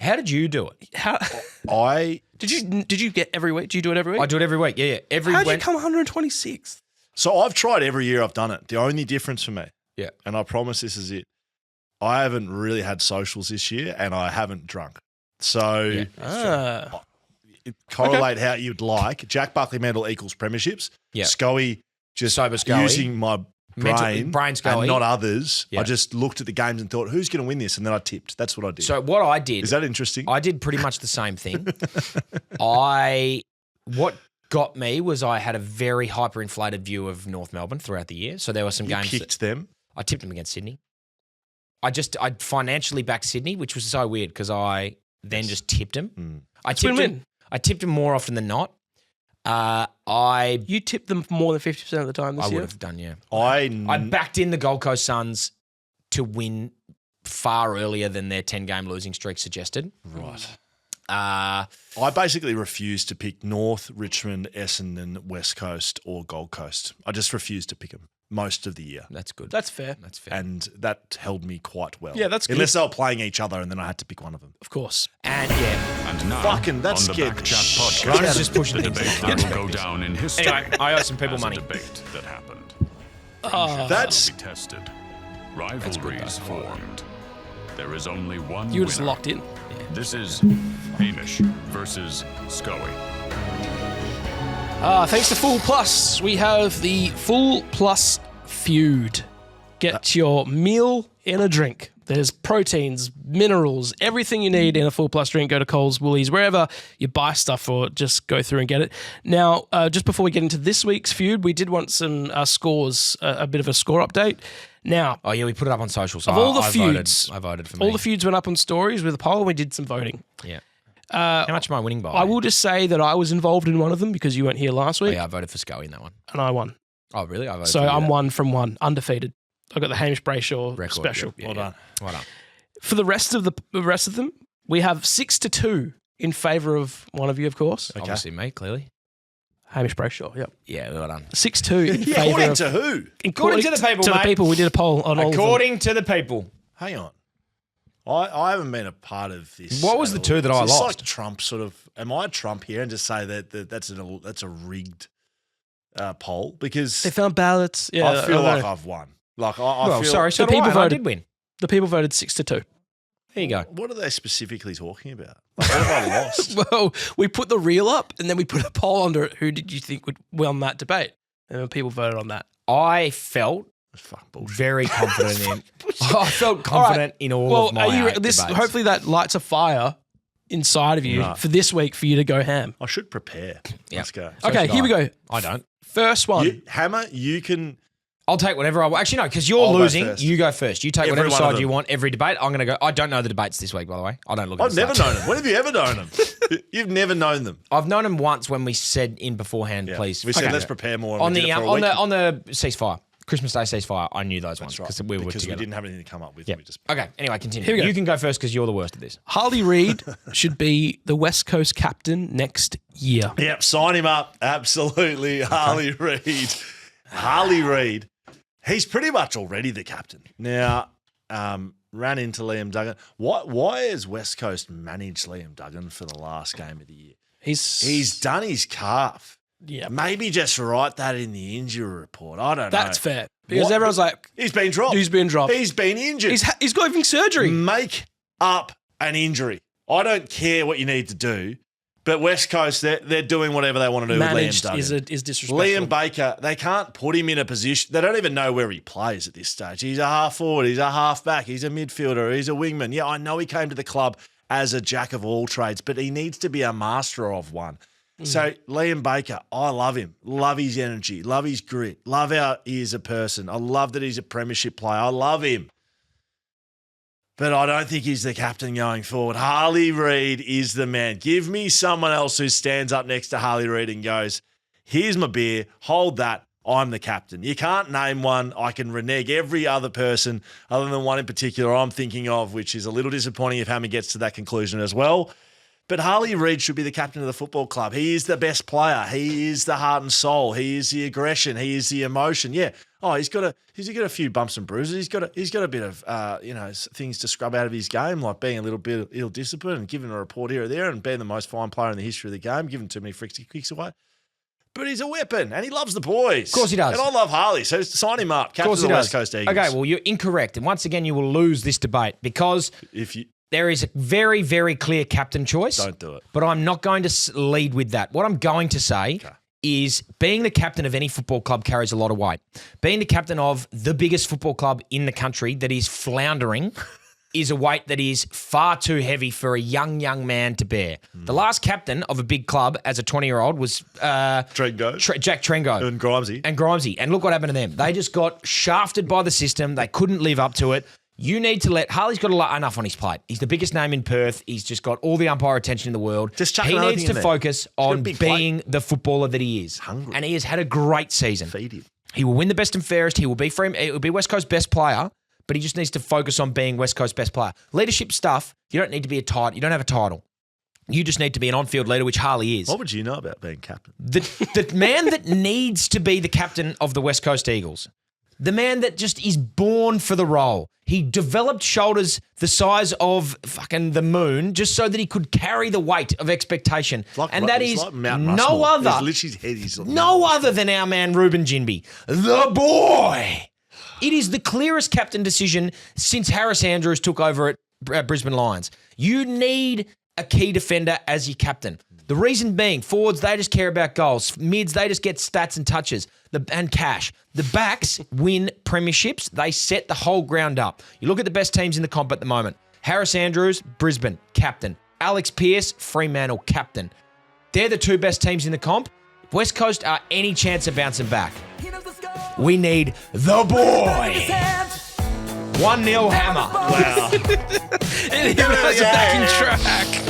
How did you do it? Did you get every week? Do you do it every week? I do it every week. Yeah. How did you come 126th? So I've tried every year I've done it. The only difference for me, and I promise this is it, I haven't really had socials this year and I haven't drunk. So correlate how you'd like. Jack Buckley Medal equals premierships. Yeah. Scully just Sober Scully. Using my brain Scully. And not others. Yeah. I just looked at the games and thought, who's going to win this? And then I tipped. That's what I did. So what I did. Is that interesting? I did pretty much the same thing. What got me was I had a very hyperinflated view of North Melbourne throughout the year. So there were some games. Kicked them? I tipped them against Sydney. I financially backed Sydney, which was so weird because I then just tipped them. I tipped them more often than not. You tipped them more than 50% of the time this year? I would have done, yeah. I backed in the Gold Coast Suns to win far earlier than their 10-game losing streak suggested. Right. I basically refused to pick North, Richmond, Essendon, West Coast or Gold Coast. I just refused to pick them most of the year. That's good. That's fair. And that held me quite well. Yeah, that's good. Unless they were playing each other and then I had to pick one of them. Of course. And now, fucking that's on the good. BackChat Podcast, Ryan's just pushing the things. debate that will go down in history. Anyway, I owe some people as money. A debate that happened. That's Will be tested. Rivalries formed. There is only one You were just winner. locked in. This is Hamish versus Scully. Thanks to Full Plus, we have the Full Plus Feud. Get your meal in a drink. There's proteins, minerals, everything you need in a Full Plus drink. Go to Coles, Woolies, wherever you buy stuff, or just go through and get it. Now, just before we get into this week's feud, we did want some scores, a bit of a score update. Now, we put it up on social. So of all the feuds, I voted for me. all the feuds went up on stories with a poll and we did some voting. Yeah. How much am I winning by? I will just say that I was involved in one of them because you weren't here last week. I voted for Scully in that one. And I won. Oh, really? I voted So for you I'm there. 1 from 1, undefeated. I got the Hamish Brayshaw Record, special. yeah, Well done. Well done. For the rest of them, We have 6-2 in favour of one of you, of course. Obviously me, clearly. Hamish Brayshaw, yep. Yeah, well done. 6-2 in favour According of... to who? According to the people, To the mate. people, we did a poll on all of them. According to the people. Hang on. I haven't been a part of this. What was at the all. two that I Is this lost? like Trump sort of. Am I Trump here and just say that that's a rigged poll? Because They found ballots. Yeah, I feel like know. I've won. Like I Well, feel. sorry, so The did people I, and I voted. did win. The people voted 6-2. There you go. What are they specifically talking about? Like, what have I lost? Well, we put the reel up and then we put a poll under it. Who did you think would win that debate? And people voted on that. I felt That's fucking bullshit. very confident in. I felt confident in all of my debates. Hopefully that lights a fire inside of you Right. for this week for you to go ham. I should prepare. Yeah. Let's go. So Okay, should here we I. go. I don't. First one. Hammer, you can. I'll take whatever I want. Actually, no, because you're I'll go losing. first. You go first. You take Every whatever one of side them. you want. Every debate, I'm going to go. I don't know the debates this week, by the way. I don't look at I've the never stats. known them. When have you ever known them? You've never known them. I've known them once when we said in beforehand, Yeah. please. We said Okay. let's prepare more. and on we did the it for a on week. the ceasefire, Christmas Day ceasefire. I knew those ones That's right. because we were because we together. didn't have anything to come up with. Yeah. We just Okay. Anyway, continue. Here we go. You can go first because you're the worst at this. Harley Reid should be the West Coast captain next year. Yep, sign him up. Absolutely. Harley Reid. Harley Reid. He's pretty much already the captain. Now, ran into Liam Duggan. Why has West Coast managed Liam Duggan for the last game of the year? He's done his calf. Yeah, Maybe just write that in the injury report. I don't know. that's fair because What- everyone's like, He's been dropped. he's been dropped. He's been injured. He's got having surgery. Make up an injury. I don't care what you need to do, but West Coast, they're doing whatever they want to do Managed with Liam Duggan. is disrespectful. Liam Baker, they can't put him in a position. They don't even know where he plays at this stage. He's a half forward. He's a half back. He's a midfielder. He's a wingman. Yeah, I know he came to the club as a jack of all trades, but he needs to be a master of one. So Liam Baker, I love him. Love his energy. Love his grit. Love how he is a person. I love that he's a premiership player. I love him. But I don't think he's the captain going forward. Harley Reid is the man. Give me someone else who stands up next to Harley Reid and goes, here's my beer, hold that, I'm the captain. You can't name one. I can renege every other person other than one in particular I'm thinking of, which is a little disappointing if Hammer gets to that conclusion as well. But Harley Reid should be the captain of the football club. He is the best player. He is the heart and soul. He is the aggression. He is the emotion. Yeah. Oh, he's got a few bumps and bruises. He's got a bit of things to scrub out of his game, like being a little bit ill-disciplined and giving a report here or there and being the most fine player in the history of the game, giving too many fricks kicks away. But he's a weapon and he loves the boys. Of course he does. And I love Harley, so sign him up. Captain of the West Coast Eagles. Okay, well, you're incorrect. And once again, you will lose this debate because there is a very, very clear captain choice. Don't do it. But I'm not going to lead with that. What I'm going to say is being the captain of any football club carries a lot of weight. Being the captain of the biggest football club in the country that is floundering is a weight that is far too heavy for a young man to bear. The last captain of a big club as a 20-year-old was Jack Trengo. And Grimesy. And look what happened to them. They just got shafted by the system. They couldn't live up to it. You need to let Harley's got enough on his plate. He's the biggest name in Perth. He's just got all the umpire attention in the world. Just chuck he another needs thing in to there. focus on big being the footballer that he is. Hungry. And he has had a great season. Feed him. He will win the best and fairest. He will be it will be West Coast best player, but he just needs to focus on being West Coast best player. Leadership stuff, you don't need to be a title. You don't have a title. You just need to be an on-field leader, which Harley is. What would you know about being captain? The man that needs to be the captain of the West Coast Eagles. The man that just is born for the role. He developed shoulders the size of fucking the moon just so that he could carry the weight of expectation. And that is no other. His head is No other than our man Ruben Ginbey. The boy. It is the clearest captain decision since Harris Andrews took over at Brisbane Lions. You need a key defender as your captain. The reason being, forwards, they just care about goals. Mids, they just get stats and touches and cash. The backs win premierships. They set the whole ground up. You look at the best teams in the comp at the moment. Harris Andrews, Brisbane, captain. Alex Pearce, Fremantle, captain. They're the two best teams in the comp. West Coast are any chance of bouncing back. We need the boy. 1-0 Hammer. Wow. And he has a backing track.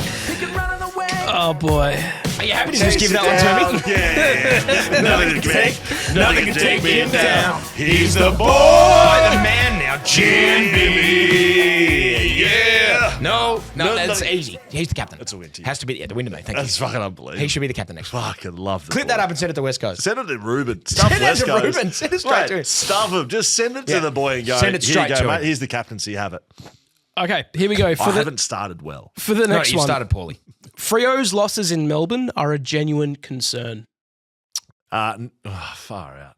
Oh boy. Are you happy to just give that one to me? Yeah. Nothing can take me down. He's the boy, the man now, Ginbey. Yeah. No, that's easy. He's the captain. That's a win to you. Has to be the win to me. Thank That's you. fucking unbelievable. He should be the captain next week. Fucking love the Clip that up and send it to West Coast. Send it to Ruben. Stuff Send it West to Coast. Ruben. Send it straight to him. Stuff him. Just send it to Yeah. the boy and go. Send it straight Here you to go, him. mate. Here's the captaincy. Have it. Okay, here we go. I haven't started well. For the next you one. started poorly. Freo's losses in Melbourne are a genuine concern. Far out.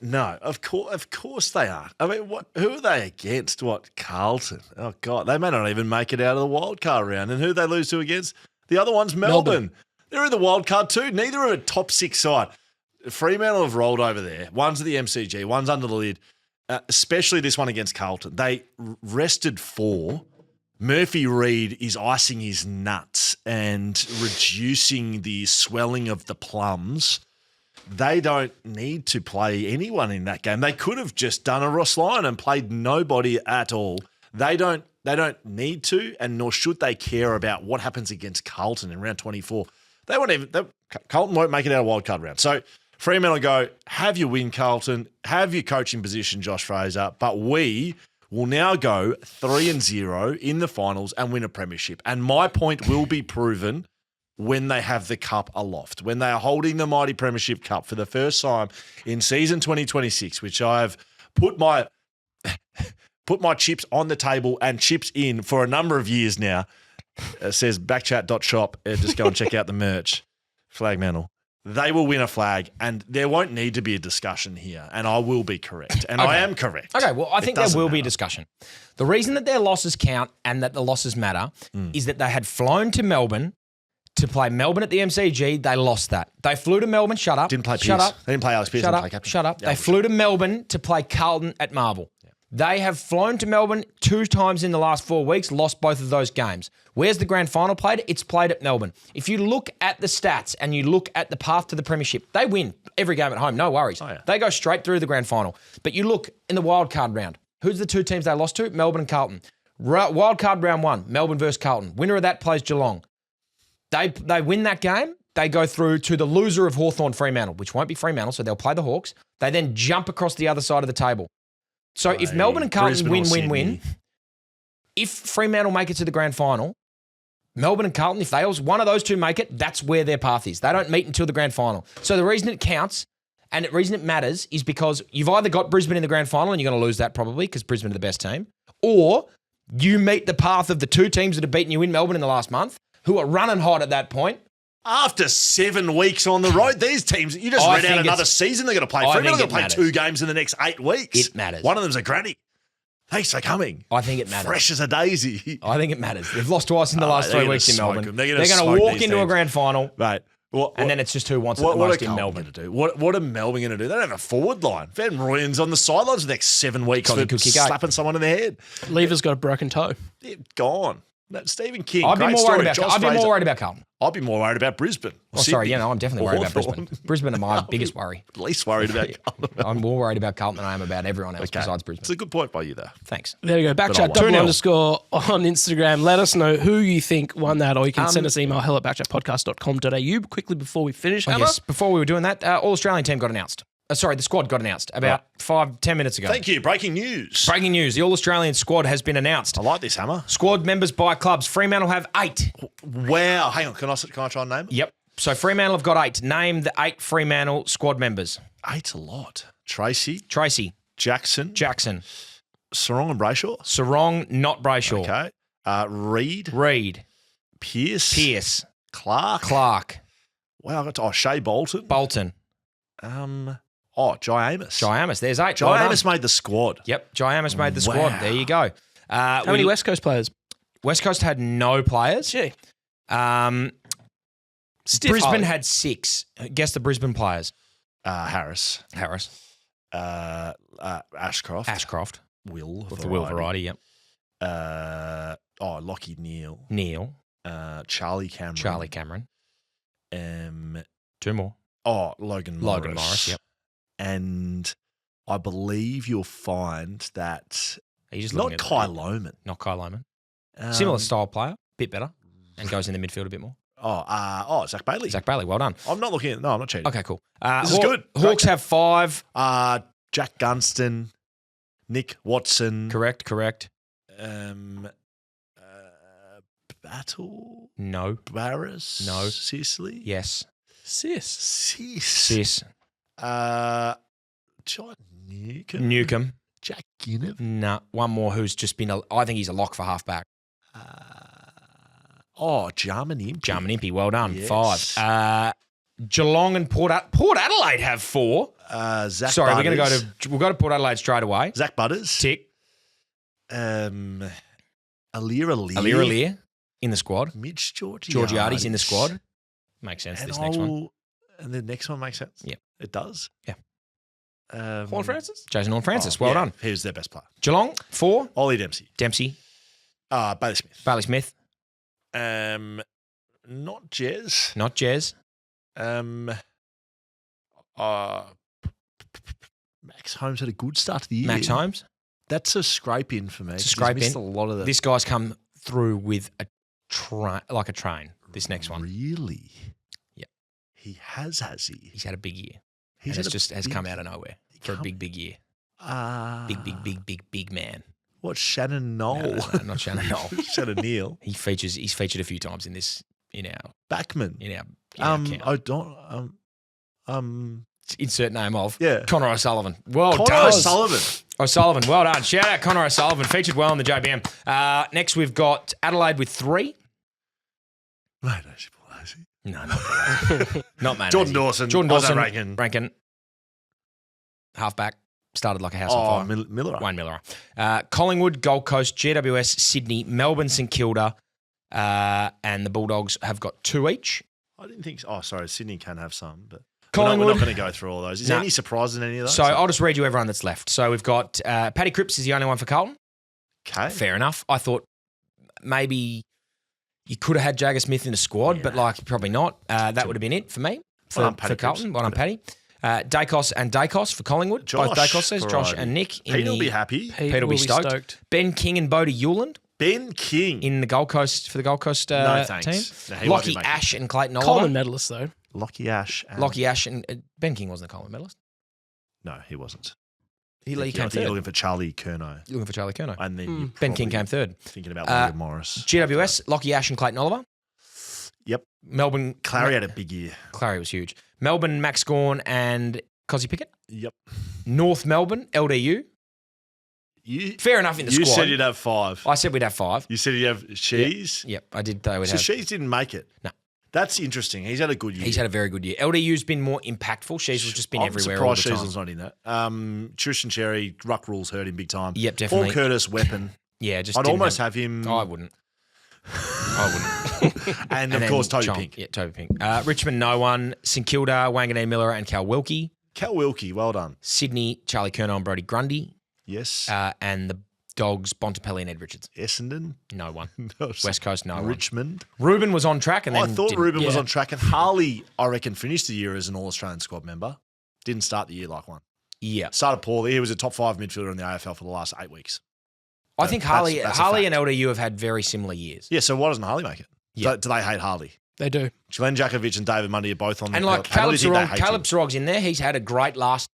No, of course they are. I mean, who are they against? What, Carlton? Oh God, they may not even make it out of the wild card round. And who they lose to against? The other one's Melbourne. They're in the wild card too. Neither are a top 6 side. Fremantle have rolled over there. One's at the MCG. One's under the lid. Especially this one against Carlton. They rested 4. Murphy Reid is icing his nuts and reducing the swelling of the plums. They don't need to play anyone in that game. They could have just done a Ross Lyon and played nobody at all. They don't need to, and nor should they care about what happens against Carlton in round 24. Carlton won't make it out of wildcard round. So Fremantle go, have your win, Carlton, have your coaching position, Josh Fraser, but we will now go 3-0 in the finals and win a premiership. And my point will be proven when they have the cup aloft, when they are holding the mighty Premiership Cup for the first time in season 2026, which I have put my chips on the table and chips in for a number of years now. It says backchat.shop. Just go and check out the merch. Flag mantle. They will win a flag, and there won't need to be a discussion here, and I will be correct. And I am correct. Okay, well, I think there will be a matter. discussion. The reason that their losses count and that the losses matter is that they had flown to Melbourne to play Melbourne at the MCG. They lost that. They flew to Melbourne. Shut up. Didn't play Pierce. Shut up. They didn't play Alex Pierce. Shut Didn't up. play captain. Shut up. Yeah, They flew to Melbourne to play Carlton at Marvel. They have flown to Melbourne 2 times in the last 4 weeks, lost both of those games. Where's the grand final played? It's played at Melbourne. If you look at the stats and you look at the path to the premiership, they win every game at home, no worries. Oh, yeah. They go straight through the grand final. But you look in the wild card round. Who's the 2 teams they lost to? Melbourne and Carlton. Wild card round 1, Melbourne versus Carlton. Winner of that plays Geelong. They win that game. They go through to the loser of Hawthorn Fremantle, which won't be Fremantle, so they'll play the Hawks. They then jump across the other side of the table. So if Melbourne and Carlton win, if Fremantle make it to the grand final, Melbourne and Carlton, if one of those 2 make it, that's where their path is. They don't meet until the grand final. So the reason it counts and the reason it matters is because you've either got Brisbane in the grand final and you're going to lose that probably because Brisbane are the best team, or you meet the path of the 2 teams that have beaten you in Melbourne in the last month who are running hot at that point. After 7 weeks on the road, these teams, you just read out another season they're going to play. Fremantle are going to play 2 games in the next 8 weeks. It matters. One of them's a granny. Thanks for coming. I think it matters. Fresh as a daisy. I think it matters. They've lost twice in the last 3 weeks in Melbourne. They're going to walk into a teams. grand final. Right. And then it's just who wants it the most in Melbourne. Going to do? What are Melbourne going to do? They don't have a forward line. Van Rooyen's on the sidelines the next 7 weeks for slapping someone in the head. Lever's got a broken toe. Yeah, gone. Stephen King. I'd be great more story. worried about Carlton. I'd be more worried about Brisbane. Oh, sorry, I'm definitely worried about Brisbane. Brisbane are my biggest worry. Least worried about Carlton. I'm more worried about Carlton than I am about everyone else besides Brisbane. It's a good point by you, though. Thanks. There we go. Backchat __ on Instagram. Let us know who you think won that, or you can send us email hello@backchatpodcast.com.au. Quickly before we finish, yes, before we were doing that, All-Australian team got announced. The squad got announced about 5-10 minutes ago. Thank you. Breaking news. Breaking news. The All-Australian squad has been announced. I like this, Hammer. Squad members by clubs. Fremantle have 8. Wow. Hang on. Can I try and name it? Yep. So Fremantle have got 8. Name the 8 Fremantle squad members. 8's a lot. Tracy. Jackson. Sarong and Brayshaw. Sarong, not Brayshaw. Okay. Reid. Pierce. Clark. Wow. I got Shea Bolton. Jai Amos. There's 8. Jai Amos made the squad. Yep. Jai Amos made the squad. There you go. How many West Coast players? West Coast had no players. Gee. Brisbane had 6. Guess the Brisbane players. Harris. Ashcroft. Will. With the Will variety, yep. Lockie Neal. Charlie Cameron. 2 more. Logan Morris, yep. And I believe you'll find that not Kai Lohman. Not Kai Lohman. Similar style player, bit better, and goes in the midfield a bit more. Zach Bailey. Zach Bailey, well done. I'm not looking at I'm not cheating. Okay, cool. This is good. Hawks have 5. Jack Gunston, Nick Watson. Correct. Battle? No. Barris? No. Sicily? Yes. Sis. John Newcomb? Newcomb. Jack Ginniv? No. One more who's just been, I think he's a lock for halfback. Jarman Impey. Jarman Impey, well done. Yes. 5. Geelong and Port Adelaide have 4. Zach Sorry, Butters. we'll go to Port Adelaide straight away. Zach Butters. Tick. Alir Alir in the squad. Mitch Georgiades in the squad. Makes sense, this next one. And the next one makes sense? Yep. It does? Yeah. Horn Francis? Jason Horne-Francis, well done. He was their best player. Geelong, 4. Ollie Dempsey. Dempsey. Bailey Smith. Bailey Smith. Not Jez. Not Jez. Max Holmes had a good start to the year. Max Holmes. That's a scrape in for me. It's a scrape He's missed in. a lot of the. This guy's come through with a train, this next one. Really? Yep. He has he? He's had a big year. He's and had it's has come out of nowhere for a big year. Big man. What, Shannon Knoll? No, not Shannon Knoll. Shannon Neal. He's featured a few times in our Backman. account. I don't. Insert name of. Yeah. Connor O'Sullivan. Well Connor done. O'Sullivan. Well done. Shout out Connor O'Sullivan. Featured well in the JBM. Next we've got Adelaide with 3. Mate, Lazy. No, not not Mate. Jordan Dawson. Jordan Dawson. Rankin. Halfback. Started like a house on fire. Miller. Wayne Miller. Collingwood, Gold Coast, GWS, Sydney, Melbourne, St Kilda, and the Bulldogs have got 2 each. I didn't think so. Oh, sorry. Sydney can have some, but Collingwood. we're not going to go through all those. Is there any surprises in any of those? So I'll just read you everyone that's left. So we've got Paddy Cripps is the only one for Carlton. Okay. Fair enough. I thought maybe you could have had Jagger Smith in the squad, but probably not. That would have been it for me for Carlton. Well done, Paddy. Dacos and Dacos for Collingwood. Josh, both Dacos says. Josh and Nick. Peter will be happy. Peter will be stoked. Ben King and Bodie Hewland. Ben King. In the Gold Coast, for the Gold Coast no, thanks. team. No, Lockie Ash and Clayton Oliver. Coleman medalist, though. Lockie Ash. And Ben King wasn't a Coleman medalist. No, he wasn't. He came I think third. you're looking for Charlie Curnow. You're looking for Charlie Curnow. And then Ben King came third. Thinking about William Morris. GWS, Lockie Ash and Clayton Oliver. Yep. Melbourne. Clary had a big year. Clary was huge. Melbourne, Max Gawn and Cozzy Pickett. Yep. North Melbourne, LDU. Fair enough in the squad. You said you'd have 5. I said we'd have 5. You said you'd have Shees? Yep, I did. They would so have. Shees didn't make it? No. That's interesting. He's had a good year. He's had a very good year. LDU's been more impactful. She's just been everywhere all the time. I'm surprised Shees not in that. Tristan Cherry, ruck rules hurt him big time. Yep, definitely. Paul Curtis, weapon. Yeah, just I'd almost have him. I wouldn't. and of course, Toby Pink. Yeah, Toby Pink. Richmond, no one. St Kilda, Wanganeen Miller and Cal Wilkie. Cal Wilkie, well done. Sydney, Charlie Curnow and Brodie Grundy. Yes. And the Dogs, Bontempelli and Ed Richards. Essendon? No one. West Coast, no one. Richmond? Ruben was on track. And then I thought Ruben was on track. And Harley, I reckon, finished the year as an All-Australian squad member. Didn't start the year like one. Yeah. Started poorly. He was a top 5 midfielder in the AFL for the last 8 weeks. I think Harley and LDU have had very similar years. Yeah, so why doesn't Harley make it? Yeah. Do they hate Harley? They do. Glenn Jakovic and David Mundy are both on and the like Caleb Sarog's in there. He's had a great last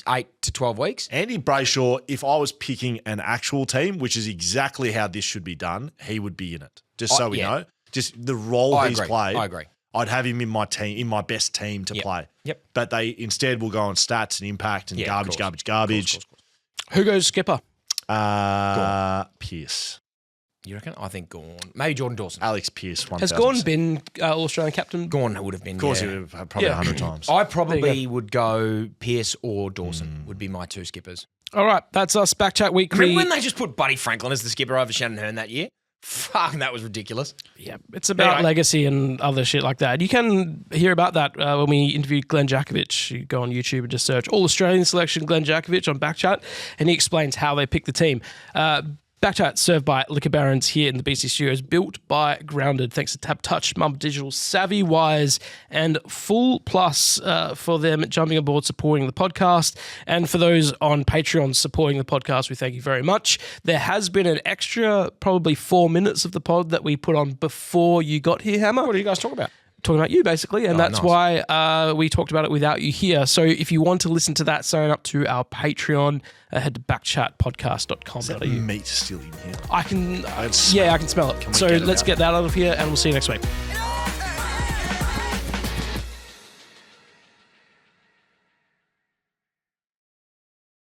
8 to 12 weeks. Andy Brayshaw, if I was picking an actual team, which is exactly how this should be done, he would be in it. Just so we know. Just the role he's played. I agree. I'd have him in my team, in my best team to play. Yep. But they instead will go on stats and impact and garbage. Of course. Who goes skipper? Pierce. You reckon? I think Gawn. Maybe Jordan Dawson. Alex Pierce. Has Gawn been All-Australian captain? Gawn would have been. Of course, he would have probably 100 times. I probably would go Pierce or Dawson would be my 2 skippers. All right, that's us. BackChat Weekly. Remember when they just put Buddy Franklin as the skipper over Shannon Hearn that year? Fuck, that was ridiculous. Yeah, it's about legacy and other shit like that. You can hear about that when we interviewed Glenn Jakovic. You go on YouTube and just search All-Australian Selection Glenn Jakovic on BackChat, and he explains how they pick the team. BackChat served by Liquor Barons here in the BC Studios, built by Grounded. Thanks to Tap Touch, Mamba Digital, Savvy Wise, and Full Plus for them jumping aboard supporting the podcast. And for those on Patreon supporting the podcast, we thank you very much. There has been an extra probably 4 minutes of the pod that we put on before you got here, Hammer. What did you guys talk about? talking about you basically, and that's nice. why we talked about it without you here. So if you want to listen to that, sign up to our Patreon. Head to backchatpodcast.com.au. Meat still in here. I can smell it. So let's get that out of here, and we'll see you next week.